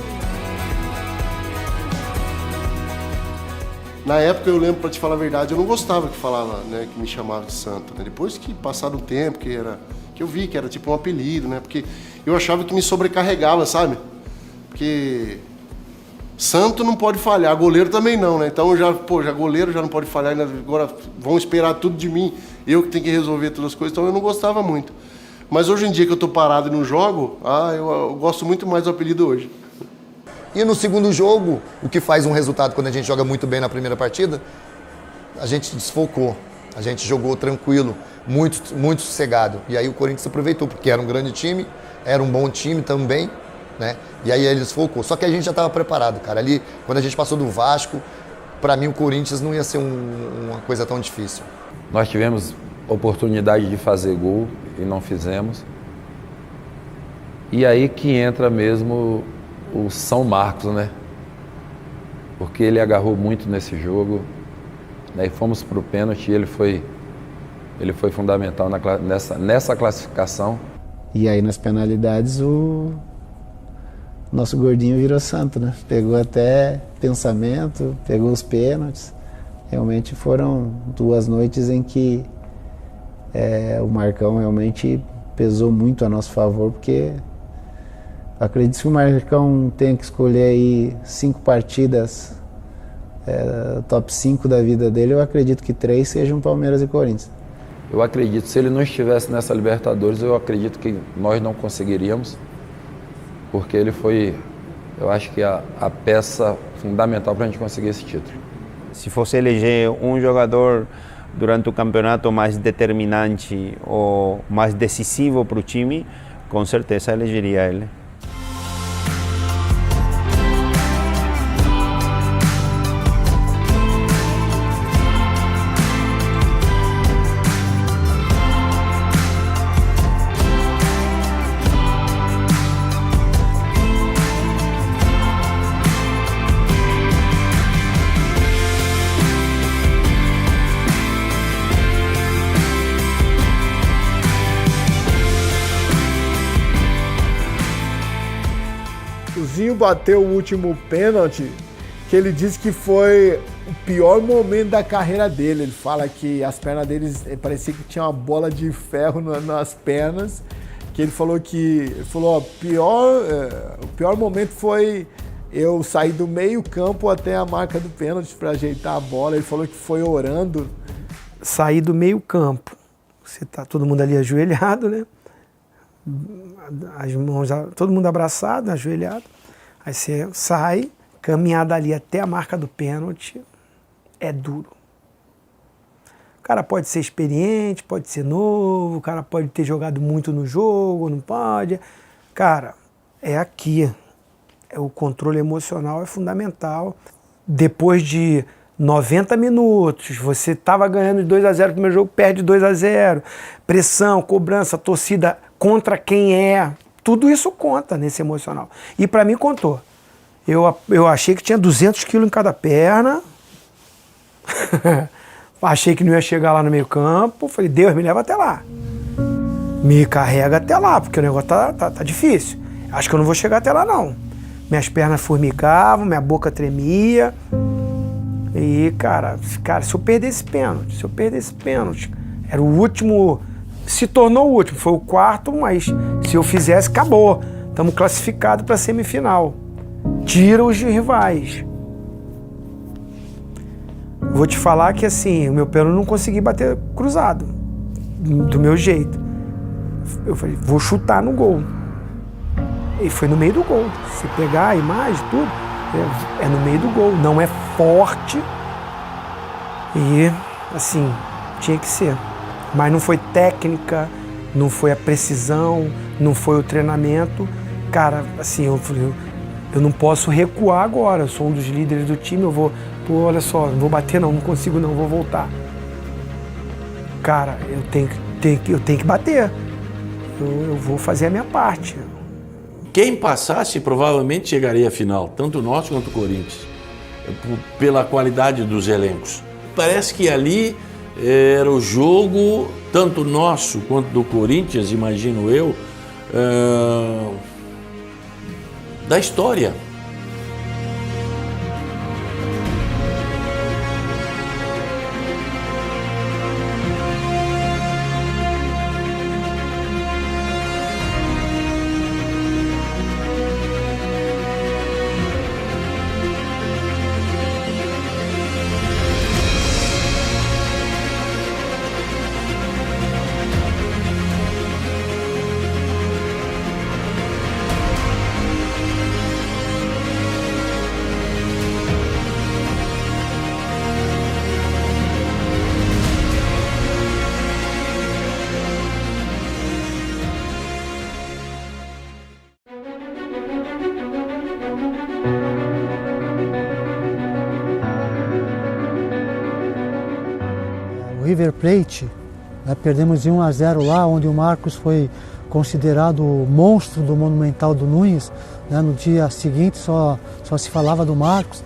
Na época, eu lembro, pra te falar a verdade, eu não gostava que falava, né, que me chamava de santo, né? Depois que passado um tempo, que eu vi que era tipo um apelido, né? Porque eu achava que me sobrecarregava, sabe? Porque santo não pode falhar, goleiro também não, né? Então já goleiro já não pode falhar, agora vão esperar tudo de mim, eu que tenho que resolver todas as coisas, então eu não gostava muito. Mas hoje em dia que eu tô parado e não jogo, eu gosto muito mais do apelido hoje. E no segundo jogo, o que faz um resultado quando a gente joga muito bem na primeira partida, a gente desfocou, a gente jogou tranquilo, muito sossegado. E aí o Corinthians aproveitou, porque era um grande time, era um bom time também, né? E aí ele desfocou. Só que a gente já estava preparado, cara. Ali, quando a gente passou do Vasco, para mim o Corinthians não ia ser uma coisa tão difícil. Nós tivemos oportunidade de fazer gol e não fizemos. E aí que entra mesmo o São Marcos, né? Porque ele agarrou muito nesse jogo, né? E fomos para o pênalti e ele foi fundamental nessa classificação. E aí nas penalidades o nosso gordinho virou santo, né? Pegou até pensamento, pegou os pênaltis. Realmente foram 2 noites em que o Marcão realmente pesou muito a nosso favor, porque acredito que o Marcão tem que escolher aí 5 partidas, top 5 da vida dele, eu acredito que 3 sejam Palmeiras e Corinthians. Eu acredito, se ele não estivesse nessa Libertadores, eu acredito que nós não conseguiríamos, porque ele foi, eu acho que a peça fundamental para a gente conseguir esse título. Se fosse eleger um jogador durante o campeonato mais determinante ou mais decisivo para o time, com certeza elegeria ele. O Zinho bateu o último pênalti, que ele disse que foi o pior momento da carreira dele. Ele fala que as pernas dele parecia que tinha uma bola de ferro nas pernas, que ele falou ó, o pior momento foi eu sair do meio campo até a marca do pênalti para ajeitar a bola. Ele falou que foi orando. Sair do meio campo, você tá todo mundo ali ajoelhado, né? As mãos, todo mundo abraçado, ajoelhado. Aí você sai, caminhada ali até a marca do pênalti, é duro. O cara pode ser experiente, pode ser novo, o cara pode ter jogado muito no jogo, não pode. Cara, é aqui. O controle emocional é fundamental. Depois de 90 minutos, você estava ganhando de 2-0 no primeiro jogo, perde 2-0. Pressão, cobrança, torcida contra quem é. Tudo isso conta nesse emocional. E para mim contou. Eu achei que tinha 200 quilos em cada perna. Achei que não ia chegar lá no meio campo. Falei, Deus, me leva até lá. Me carrega até lá, porque o negócio tá difícil. Acho que eu não vou chegar até lá, não. Minhas pernas formigavam, minha boca tremia. E, cara, se eu perder esse pênalti, era o último, se tornou o último, foi o 4º, mas se eu fizesse, acabou. Estamos classificados para a semifinal. Tira os rivais. Vou te falar que, assim, o meu pênalti não consegui bater cruzado, do meu jeito. Eu falei, vou chutar no gol. E foi no meio do gol. Se pegar a imagem, tudo, é no meio do gol. Não é forte. E, assim, tinha que ser. Mas não foi técnica, não foi a precisão, não foi o treinamento. Cara, assim, eu falei, eu não posso recuar agora. Eu sou um dos líderes do time, eu vou... Pô, olha só, não vou bater não consigo não, vou voltar. Cara, eu tenho que bater. Eu vou fazer a minha parte. Quem passasse provavelmente chegaria à final, tanto o nosso quanto o Corinthians, pela qualidade dos elencos. Parece que ali era o jogo, tanto nosso quanto do Corinthians, imagino eu, da história. River Plate, né, perdemos de 1-0 lá, onde o Marcos foi considerado o monstro do Monumental do Núñez, né, no dia seguinte só se falava do Marcos.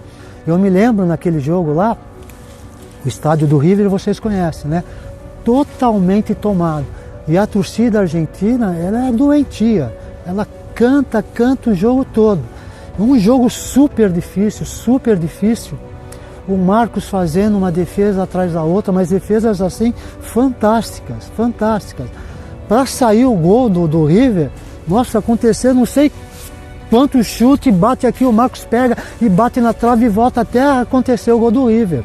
Eu me lembro naquele jogo lá, o estádio do River vocês conhecem, né, totalmente tomado. E a torcida argentina, ela é doentia, ela canta o jogo todo. Um jogo super difícil, o Marcos fazendo uma defesa atrás da outra, mas defesas assim fantásticas. Para sair o gol do River, nossa, aconteceu não sei quanto chute, bate aqui, o Marcos pega e bate na trave e volta até acontecer o gol do River.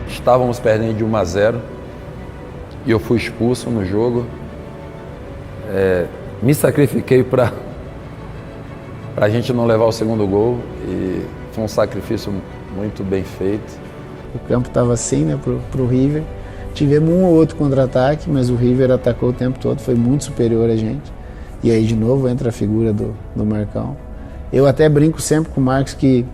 Estávamos perdendo de 1-0 e eu fui expulso no jogo. Me sacrifiquei para a gente não levar o segundo gol e foi um sacrifício muito bem feito. O campo estava assim, né, pro River. Tivemos um ou outro contra-ataque, mas o River atacou o tempo todo, foi muito superior a gente. E aí de novo entra a figura do Marcão. Eu até brinco sempre com o Marcos que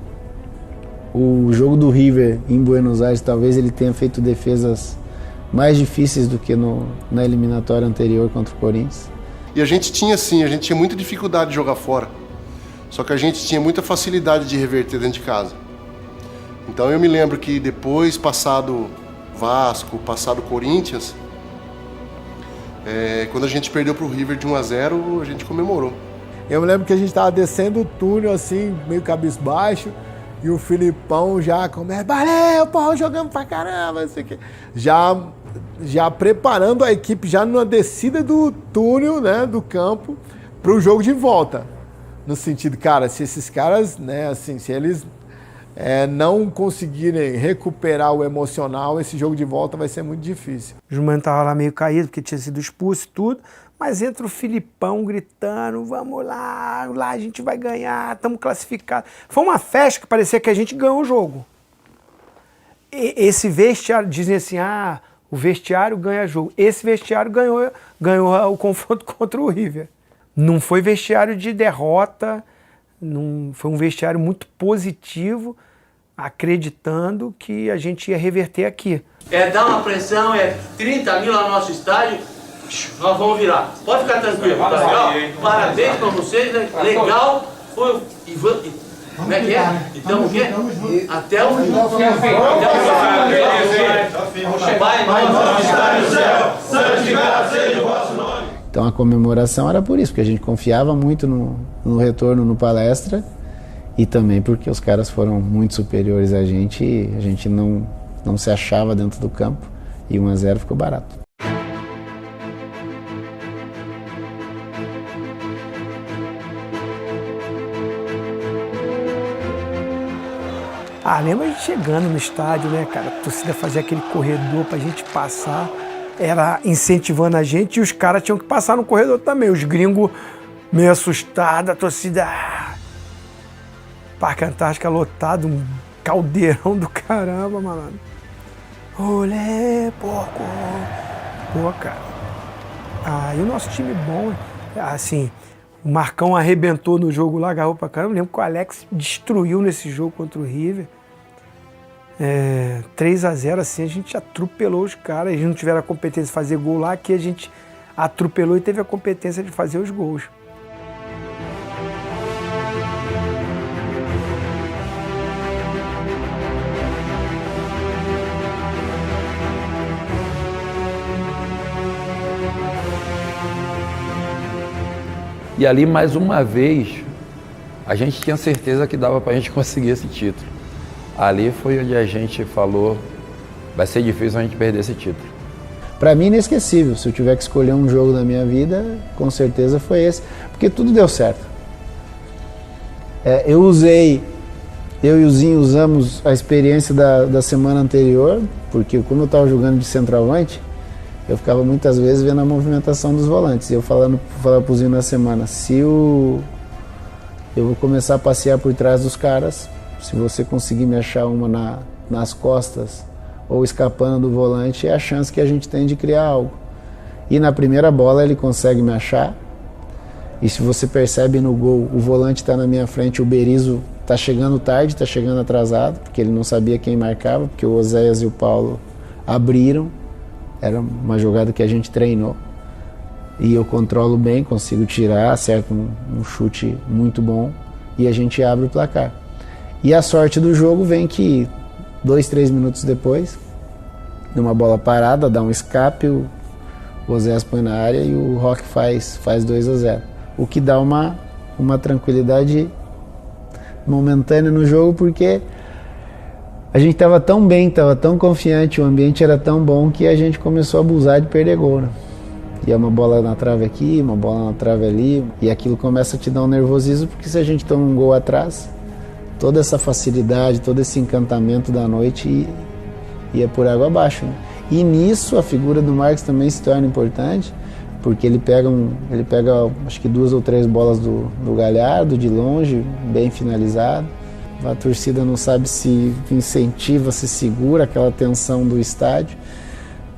o jogo do River em Buenos Aires, talvez ele tenha feito defesas mais difíceis do que na eliminatória anterior contra o Corinthians. E a gente tinha muita dificuldade de jogar fora. Só que a gente tinha muita facilidade de reverter dentro de casa. Então eu me lembro que depois, passado Vasco, passado Corinthians, quando a gente perdeu pro River de 1-0, a gente comemorou. Eu me lembro que a gente estava descendo o túnel assim, meio cabisbaixo, e o Filipão já começa, valeu, pô, jogando pra caramba, não sei o quê. Já preparando a equipe, já numa descida do túnel, né, do campo, pro jogo de volta. No sentido, cara, se esses caras, né, assim, se eles não conseguirem recuperar o emocional, esse jogo de volta vai ser muito difícil. O Jumano estava lá meio caído, porque tinha sido expulso e tudo, mas entra o Filipão gritando, vamos lá a gente vai ganhar, estamos classificados. Foi uma festa que parecia que a gente ganhou o jogo. Esse vestiário, dizem assim, o vestiário ganha jogo. Esse vestiário ganhou o confronto contra o River. Não foi vestiário de derrota, foi um vestiário muito positivo, acreditando que a gente ia reverter aqui. Dá uma pressão, 30 mil no nosso estádio, nós vamos virar. Pode ficar tranquilo, tá legal? Parabéns pra vocês, né? Legal. Foi como é que é? Então o quê? Até o fim. Pai nosso que está no céu, santificado seja o vosso nome. Então a comemoração era por isso, porque a gente confiava muito no retorno no Palestra e também porque os caras foram muito superiores a gente e a gente não se achava dentro do campo e 1-0 ficou barato. Lembra a gente chegando no estádio, né, cara? A torcida fazia aquele corredor pra gente passar. Era incentivando a gente e os caras tinham que passar no corredor também. Os gringos meio assustados, a torcida... Parque Antártica lotado, um caldeirão do caramba, malandro. Olé, porco! Pô, cara. E o nosso time bom, assim, o Marcão arrebentou no jogo lá, agarrou pra caramba. Eu lembro que o Alex destruiu nesse jogo contra o River. 3-0, assim, a gente atropelou os caras. Eles não tiveram a competência de fazer gol lá, que a gente atropelou e teve a competência de fazer os gols. E ali, mais uma vez, a gente tinha certeza que dava para a gente conseguir esse título. Ali foi onde a gente falou, vai ser difícil a gente perder esse título. Para mim, inesquecível. Se eu tiver que escolher um jogo da minha vida, com certeza foi esse. Porque tudo deu certo. Eu e o Zinho usamos a experiência da semana anterior, porque como eu estava jogando de centroavante, eu ficava muitas vezes vendo a movimentação dos volantes. E eu falava pro Zinho na semana, eu vou começar a passear por trás dos caras, se você conseguir me achar uma nas costas ou escapando do volante, é a chance que a gente tem de criar algo. E na primeira bola ele consegue me achar, e se você percebe no gol, o volante está na minha frente, o Berizzo está chegando tarde, está chegando atrasado, porque ele não sabia quem marcava, porque o Oséias e o Paulo abriram, era uma jogada que a gente treinou, e eu controlo bem, consigo tirar, acerto um chute muito bom, e a gente abre o placar. E a sorte do jogo vem que 2, 3 minutos depois, numa bola parada, dá um escape, o Oséias põe na área e o Roque faz 2-0. O que dá uma tranquilidade momentânea no jogo, porque a gente estava tão bem, estava tão confiante, o ambiente era tão bom que a gente começou a abusar de perder gol, né? E é uma bola na trave aqui, uma bola na trave ali, e aquilo começa a te dar um nervosismo, porque se a gente toma um gol atrás, toda essa facilidade, todo esse encantamento da noite ia por água abaixo, né? E nisso a figura do Marcos também se torna importante, porque ele pega acho que 2 ou 3 bolas do Galhardo de longe, bem finalizado. A torcida não sabe se incentiva, se segura aquela tensão do estádio.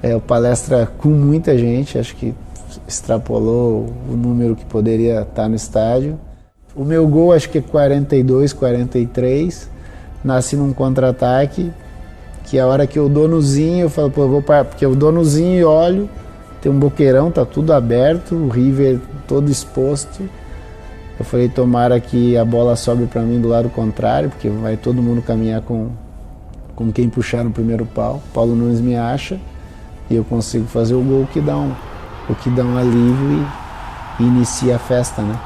O palestra com muita gente, acho que extrapolou o número que poderia estar no estádio. O meu gol, acho que é 42, 43, nasce num contra-ataque, que a hora que eu dou no Zinho, eu falo, pô, eu vou parar, porque eu dou no Zinho e olho, tem um boqueirão, tá tudo aberto, o River todo exposto. Eu falei, tomara que a bola sobe para mim do lado contrário, porque vai todo mundo caminhar com quem puxar no primeiro pau. Paulo Nunes me acha e eu consigo fazer o gol que dá um alívio e inicia a festa, né?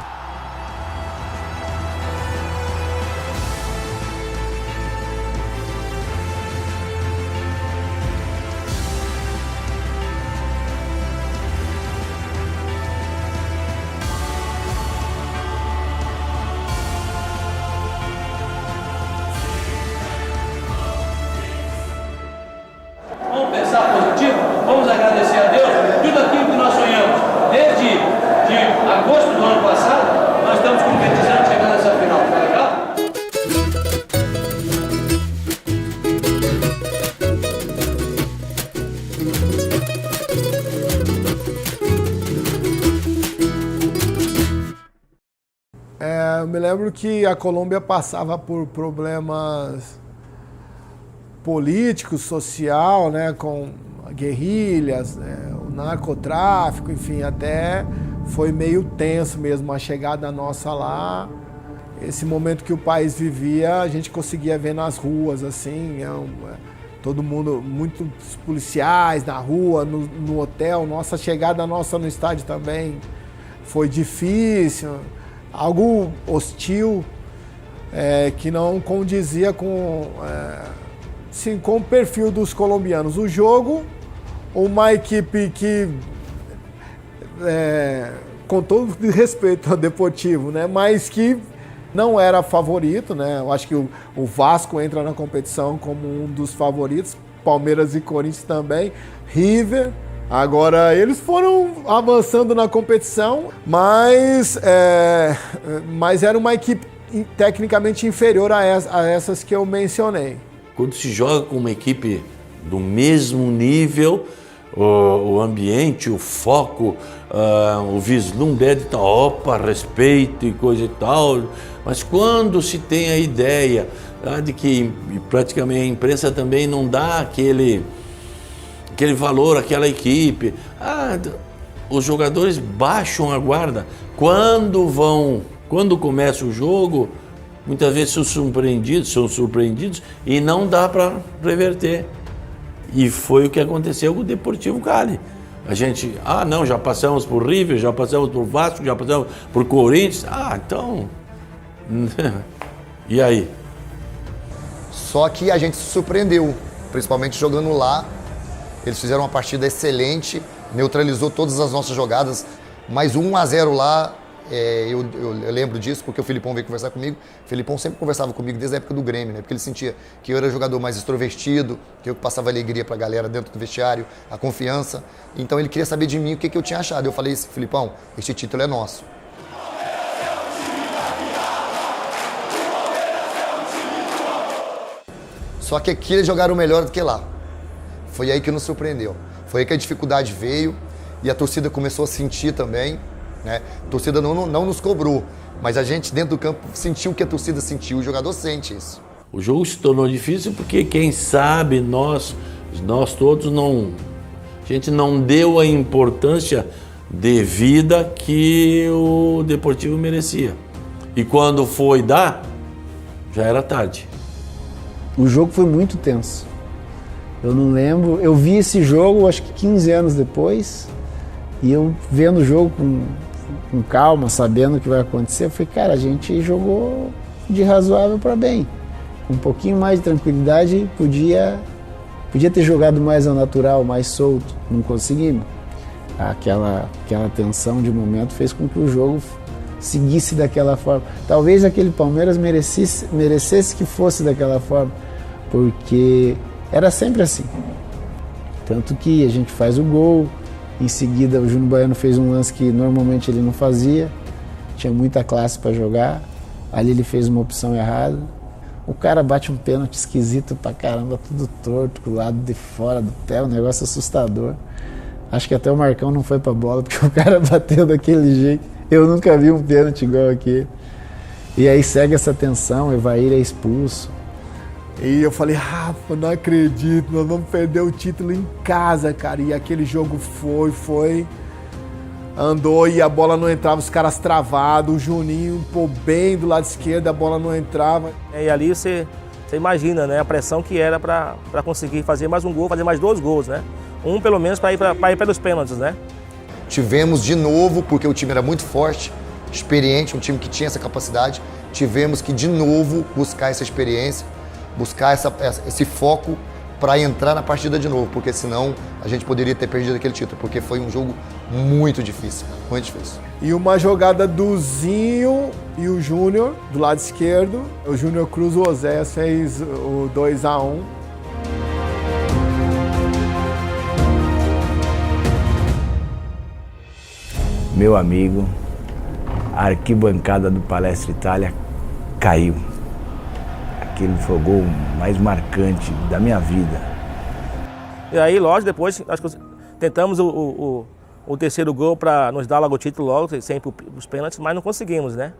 Vamos pensar positivo, vamos agradecer a Deus. Tudo aquilo que nós sonhamos desde agosto do ano passado, nós estamos concretizando, chegando nessa final. Tá legal? Eu me lembro que a Colômbia passava por problemas político, social, né, com guerrilhas, né, o narcotráfico, enfim, até foi meio tenso mesmo a chegada nossa lá. Esse momento que o país vivia, a gente conseguia ver nas ruas, assim, todo mundo, muitos policiais na rua, no hotel. Nossa chegada nossa no estádio também foi difícil, algo hostil, que não condizia com o perfil dos colombianos. O jogo, uma equipe que, com todo respeito ao Deportivo, né, mas que não era favorito, né? Eu acho que o Vasco entra na competição como um dos favoritos, Palmeiras e Corinthians também, River. Agora, eles foram avançando na competição, mas era uma equipe tecnicamente inferior a essas que eu mencionei. Quando se joga com uma equipe do mesmo nível, o ambiente, o foco, o vislumbre é de tal, opa, respeito e coisa e tal. Mas quando se tem a ideia de que praticamente a imprensa também não dá aquele valor àquela equipe, os jogadores baixam a guarda. Quando começa o jogo, muitas vezes são surpreendidos e não dá para reverter. E foi o que aconteceu com o Deportivo Cali. A gente, não, já passamos por River, já passamos por Vasco, já passamos por Corinthians. Então... E aí? Só que a gente se surpreendeu, principalmente jogando lá. Eles fizeram uma partida excelente, neutralizou todas as nossas jogadas, mas 1-0 lá, eu lembro disso porque o Filipão veio conversar comigo. O Filipão sempre conversava comigo desde a época do Grêmio, né? Porque ele sentia que eu era jogador mais extrovertido, que eu passava alegria pra galera dentro do vestiário, a confiança. Então ele queria saber de mim o que eu tinha achado. Eu falei, Filipão, este título é nosso. Só que aqui eles jogaram melhor do que lá. Foi aí que nos surpreendeu. Foi aí que a dificuldade veio e a torcida começou a sentir também, né? A torcida não nos cobrou, mas a gente dentro do campo sentiu o que a torcida sentiu, o jogador sente isso. O jogo se tornou difícil porque, quem sabe, nós todos a gente não deu a importância devida que o Deportivo merecia. E quando foi dar, já era tarde. O jogo foi muito tenso. Eu não lembro, eu vi esse jogo acho que 15 anos depois, e eu vendo o jogo com calma, sabendo o que vai acontecer, eu falei, cara, a gente jogou de razoável para bem. Com um pouquinho mais de tranquilidade, podia ter jogado mais ao natural, mais solto, não conseguimos. Aquela tensão de momento fez com que o jogo seguisse daquela forma. Talvez aquele Palmeiras merecesse que fosse daquela forma, porque era sempre assim. Tanto que a gente faz o gol, em seguida o Júnior Baiano fez um lance que normalmente ele não fazia, tinha muita classe para jogar, ali ele fez uma opção errada. O cara bate um pênalti esquisito pra caramba, tudo torto, com o lado de fora do pé, um negócio assustador. Acho que até o Marcão não foi pra bola, porque o cara bateu daquele jeito. Eu nunca vi um pênalti igual aquele. E aí segue essa tensão, o Evair é expulso. E eu falei, Rafa, não acredito, nós vamos perder o título em casa, cara. E aquele jogo foi, andou e a bola não entrava, os caras travados, o Juninho, bem do lado esquerdo, a bola não entrava. E ali você imagina, né, a pressão que era para conseguir fazer mais um gol, fazer mais 2 gols, né? Um pelo menos para ir pelos pênaltis, né? Tivemos de novo, porque o time era muito forte, experiente, um time que tinha essa capacidade, tivemos que de novo buscar essa experiência, buscar esse foco para entrar na partida de novo, porque senão a gente poderia ter perdido aquele título, porque foi um jogo muito difícil, muito difícil. E uma jogada do Zinho e o Júnior, do lado esquerdo, o Júnior cruza o Oséias, fez o 2-1. Meu amigo, a arquibancada do Palestra Itália caiu. Aquele foi o gol mais marcante da minha vida. E aí, lógico, depois nós tentamos o terceiro gol para nos dar logo o título, logo, sempre os pênaltis, mas não conseguimos, né?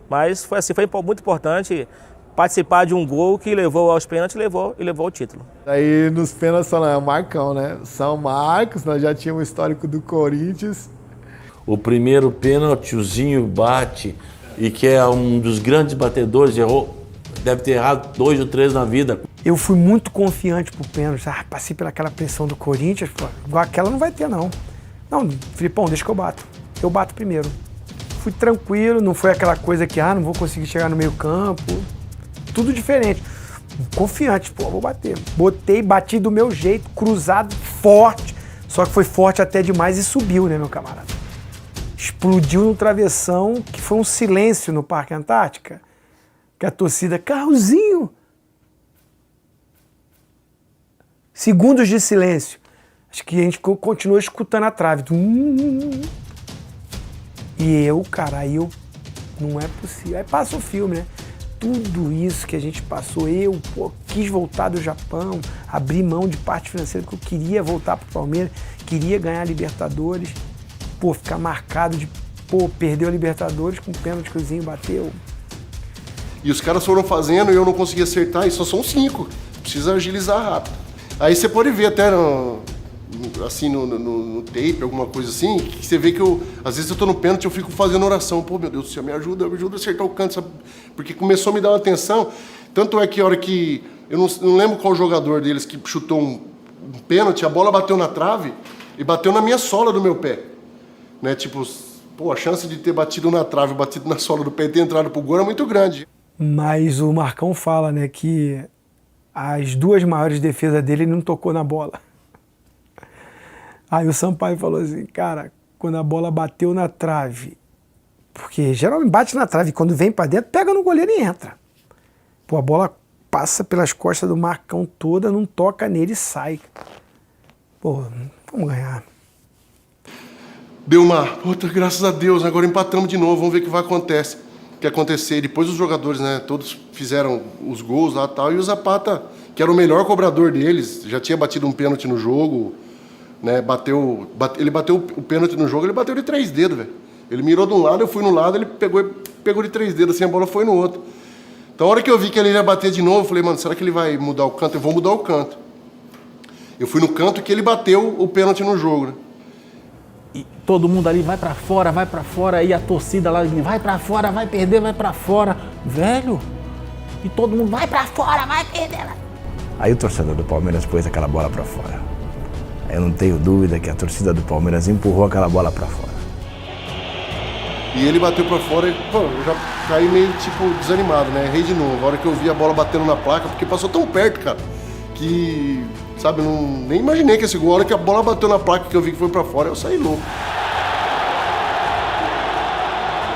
Mas foi assim, foi muito importante participar de um gol que levou aos pênaltis e levou o título. Aí nos pênaltis é o Marcão, né? São Marcos, nós já tínhamos o histórico do Corinthians. O primeiro pênalti, o Zinho bate, e que é um dos grandes batedores, errou, deve ter errado 2 ou 3 na vida. Eu fui muito confiante pro pênalti, passei pelaquela pressão do Corinthians, pô, igual aquela não vai ter não. Não, Filipão, deixa que eu bato primeiro. Fui tranquilo, não foi aquela coisa que, não vou conseguir chegar no meio campo, tudo diferente. Confiante, pô, vou bater. Bati do meu jeito, cruzado, forte, só que foi forte até demais e subiu, né, meu camarada? Explodiu no travessão, que foi um silêncio no Parque Antártica, que a torcida, Carrozinho. Segundos de silêncio. Acho que a gente continuou escutando a trave. E eu, cara, não é possível. Aí passa o filme, né? Tudo isso que a gente passou, quis voltar do Japão, abrir mão de parte financeira, porque eu queria voltar pro Palmeiras, queria ganhar a Libertadores. Ficar marcado de, perder a Libertadores com o pênalti que o Zinho bateu. E os caras foram fazendo e eu não consegui acertar, e só são 5. Precisa agilizar rápido. Aí você pode ver até no tape, alguma coisa assim, que você vê que às vezes eu tô no pênalti, eu fico fazendo oração. Meu Deus do céu, me ajuda a acertar o canto, sabe? Porque começou a me dar uma atenção. Tanto é que a hora que, eu não lembro qual jogador deles que chutou um pênalti, a bola bateu na trave, e bateu na minha sola do meu pé. Né? Tipo, pô, a chance de ter batido na trave, batido na sola do pé e ter entrado pro gol era muito grande. Mas o Marcão fala, né, que as duas maiores defesas dele ele não tocou na bola. Aí o Sampaio falou assim, cara, quando a bola bateu na trave, porque geralmente bate na trave, quando vem pra dentro, pega no goleiro e entra. Pô, a bola passa pelas costas do Marcão toda, não toca nele e sai. Pô, vamos ganhar. Deu uma, puta, graças a Deus, agora empatamos de novo, vamos ver o que vai acontecer. Depois os jogadores, né, todos fizeram os gols lá e tal, e o Zapata, que era o melhor cobrador deles, já tinha batido um pênalti no jogo, né, ele bateu o pênalti no jogo, ele bateu de 3 dedos, velho. Ele mirou de um lado, eu fui no lado, ele pegou de 3 dedos, assim, a bola foi no outro. Então a hora que eu vi que ele ia bater de novo, eu falei, mano, será que ele vai mudar o canto? Eu vou mudar o canto. Eu fui no canto que ele bateu o pênalti no jogo, né? E todo mundo ali vai pra fora, e a torcida lá, vai pra fora, vai perder, vai pra fora. Velho, e todo mundo vai pra fora, vai perder. Aí o torcedor do Palmeiras pôs aquela bola pra fora. Eu não tenho dúvida que a torcida do Palmeiras empurrou aquela bola pra fora. E ele bateu pra fora e, pô, eu já caí meio, tipo, desanimado, né? Errei de novo. A hora que eu vi a bola batendo na placa, porque passou tão perto, cara, que, sabe, eu nem imaginei que esse gol, a hora que a bola bateu na placa, que eu vi que foi pra fora, eu saí louco.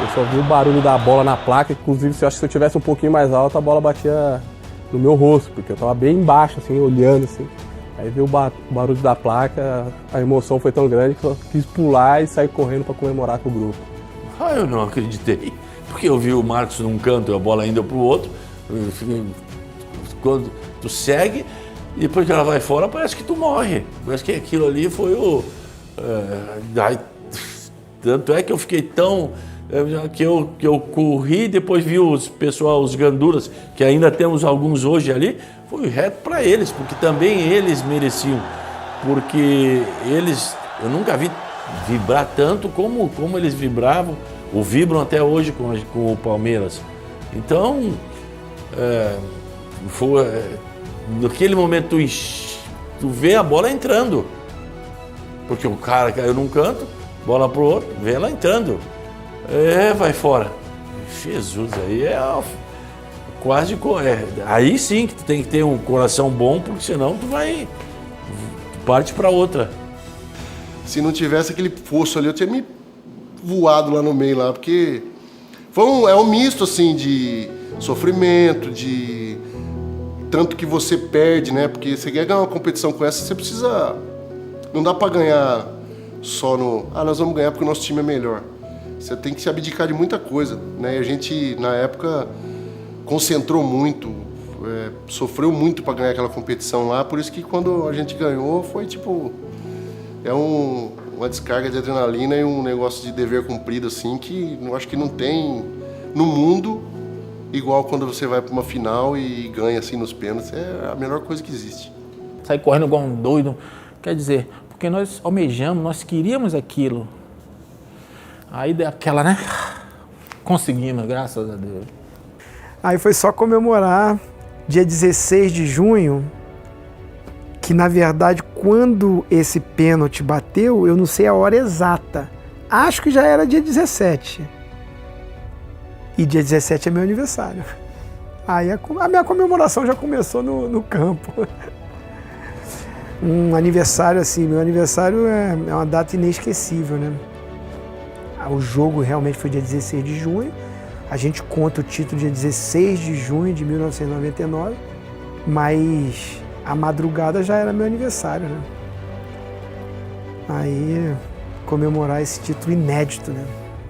Eu só vi o barulho da bola na placa, inclusive, se eu tivesse um pouquinho mais alto, a bola batia no meu rosto, porque eu tava bem embaixo, assim, olhando, assim. Aí vi o barulho da placa, a emoção foi tão grande que eu quis pular e sair correndo para comemorar com o grupo. Ah, eu não acreditei, porque eu vi o Marcos num canto e a bola indo para o outro. Quando tu segue e depois que ela vai fora, parece que tu morre. Parece que aquilo ali foi o... tanto é que eu fiquei tão... que eu corri, depois vi os ganduras, que ainda temos alguns hoje ali, foi reto para eles, porque também eles mereciam. Porque eles, eu nunca vi vibrar tanto como eles vibravam, ou vibram até hoje com o Palmeiras. Então, naquele momento tu vê a bola entrando, porque o cara caiu num canto, bola pro outro, vê ela entrando. Vai fora. Jesus, aí quase... aí sim que tu tem que ter um coração bom, porque senão tu parte para outra. Se não tivesse aquele fosso ali, eu tinha me voado lá no meio, lá, porque é um misto, assim, de sofrimento, de tanto que você perde, né? Porque você quer ganhar uma competição com essa, você precisa... Não dá para ganhar só no... nós vamos ganhar porque o nosso time é melhor. Você tem que se abdicar de muita coisa, né? E a gente, na época, concentrou muito, sofreu muito para ganhar aquela competição lá, por isso que quando a gente ganhou foi tipo... uma descarga de adrenalina e um negócio de dever cumprido, assim, que eu acho que não tem no mundo igual quando você vai para uma final e ganha, assim, nos pênaltis. É a melhor coisa que existe. Sair correndo igual um doido, quer dizer, porque nós almejamos, nós queríamos aquilo. Aí deu aquela, né? Conseguimos, graças a Deus. Aí foi só comemorar dia 16 de junho, que na verdade quando esse pênalti bateu, eu não sei a hora exata. Acho que já era dia 17. E dia 17 é meu aniversário. Aí a minha comemoração já começou no campo. Um aniversário assim, meu aniversário é uma data inesquecível, né? O jogo realmente foi dia 16 de junho. A gente conta o título dia 16 de junho de 1999, mas a madrugada já era meu aniversário, né? Aí, comemorar esse título inédito, né?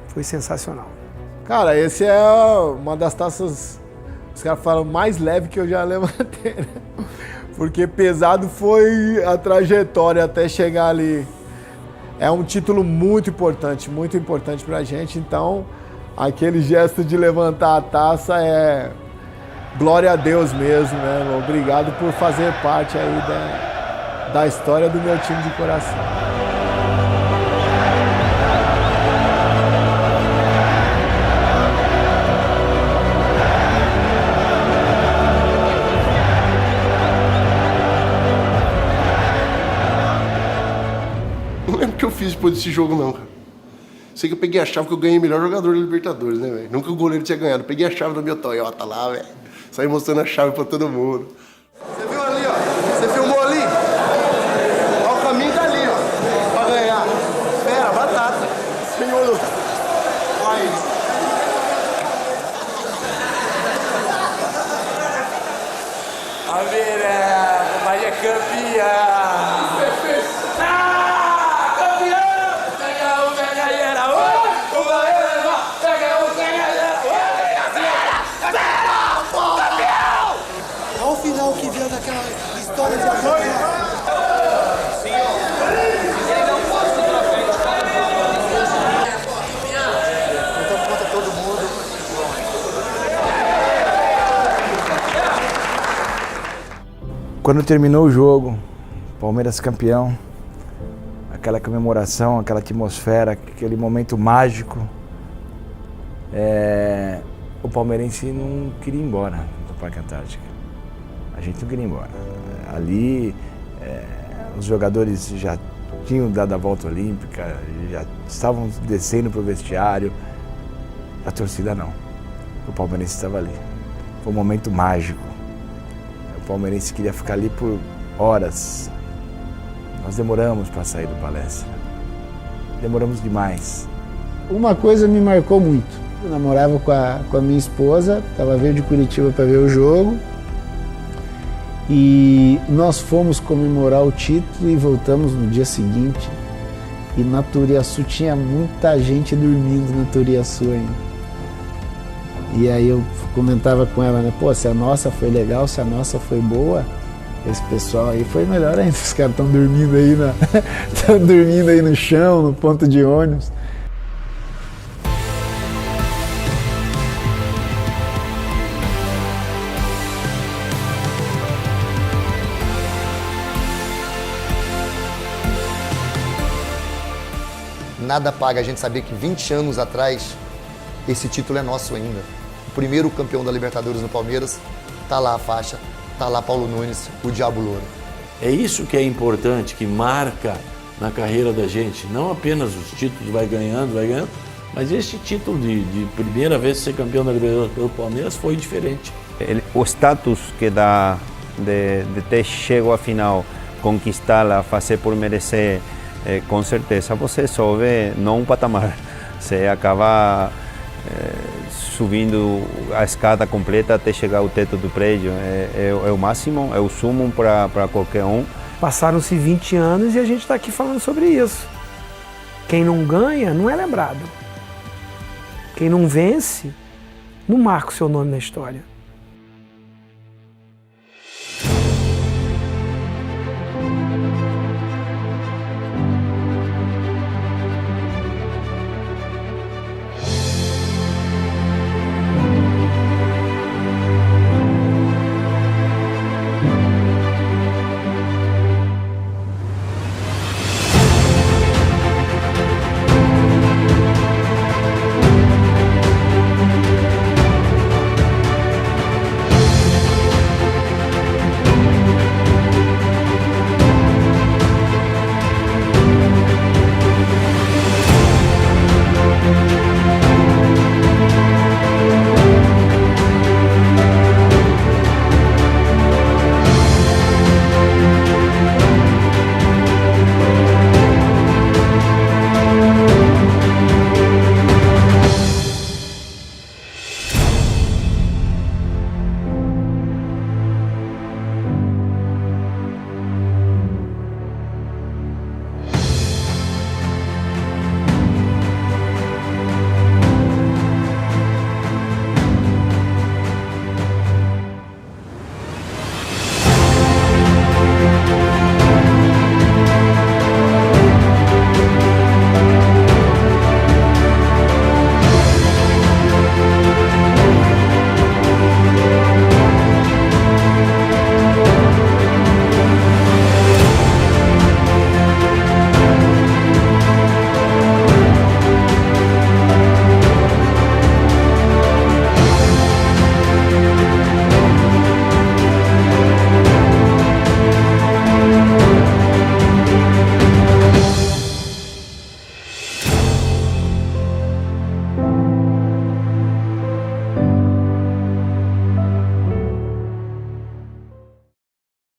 Foi sensacional. Cara, esse é uma das taças, os caras falam, mais leve que eu já levantei, né? Porque pesado foi a trajetória até chegar ali. É um título muito importante pra gente, então aquele gesto de levantar a taça é glória a Deus mesmo, né? Obrigado por fazer parte aí da história do meu time de coração. difícil depois desse jogo, não, cara. Sei que eu peguei a chave que eu ganhei melhor jogador da Libertadores, né, velho? Nunca o goleiro tinha ganhado. Eu peguei a chave do meu Toyota lá, velho. Saí mostrando a chave pra todo mundo. Você viu ali, ó? Você filmou ali? Ó, o caminho dali, ó. Pra ganhar. Espera, batata. Senhor. Vai. A ver, Bahia campeã! Olha o final que veio daquela história de agora. Então conta todo mundo. Quando terminou o jogo, Palmeiras campeão, aquela comemoração, aquela atmosfera, aquele momento mágico, o palmeirense não queria ir embora do Parque Antártica. A gente não queria ir embora. Ali, os jogadores já tinham dado a volta olímpica, já estavam descendo para o vestiário. A torcida não. O palmeirense estava ali. Foi um momento mágico. O palmeirense queria ficar ali por horas. Nós demoramos para sair do palestra. Demoramos demais. Uma coisa me marcou muito. Eu namorava com a minha esposa, ela veio de Curitiba para ver o jogo. E nós fomos comemorar o título e voltamos no dia seguinte. E na Turiaçu tinha muita gente dormindo na Turiaçu ainda. E aí eu comentava com ela, né? Pô, se a nossa foi legal, se a nossa foi boa, esse pessoal aí foi melhor ainda. Os caras estão dormindo aí estão dormindo aí no chão, no ponto de ônibus. Nada paga a gente saber que 20 anos atrás esse título é nosso ainda. O primeiro campeão da Libertadores no Palmeiras, tá lá a faixa, tá lá Paulo Nunes, o Diabo Louro. É isso que é importante, que marca na carreira da gente. Não apenas os títulos, vai ganhando, mas esse título de primeira vez ser campeão da Libertadores pelo Palmeiras foi diferente. O status que dá de ter chego à final, conquistá-la, fazer por merecer, com certeza você sobe não um patamar, você acaba subindo a escada completa até chegar ao teto do prédio. É o máximo, é o sumo para qualquer um. Passaram-se 20 anos e a gente está aqui falando sobre isso. Quem não ganha não é lembrado. Quem não vence não marca o seu nome na história.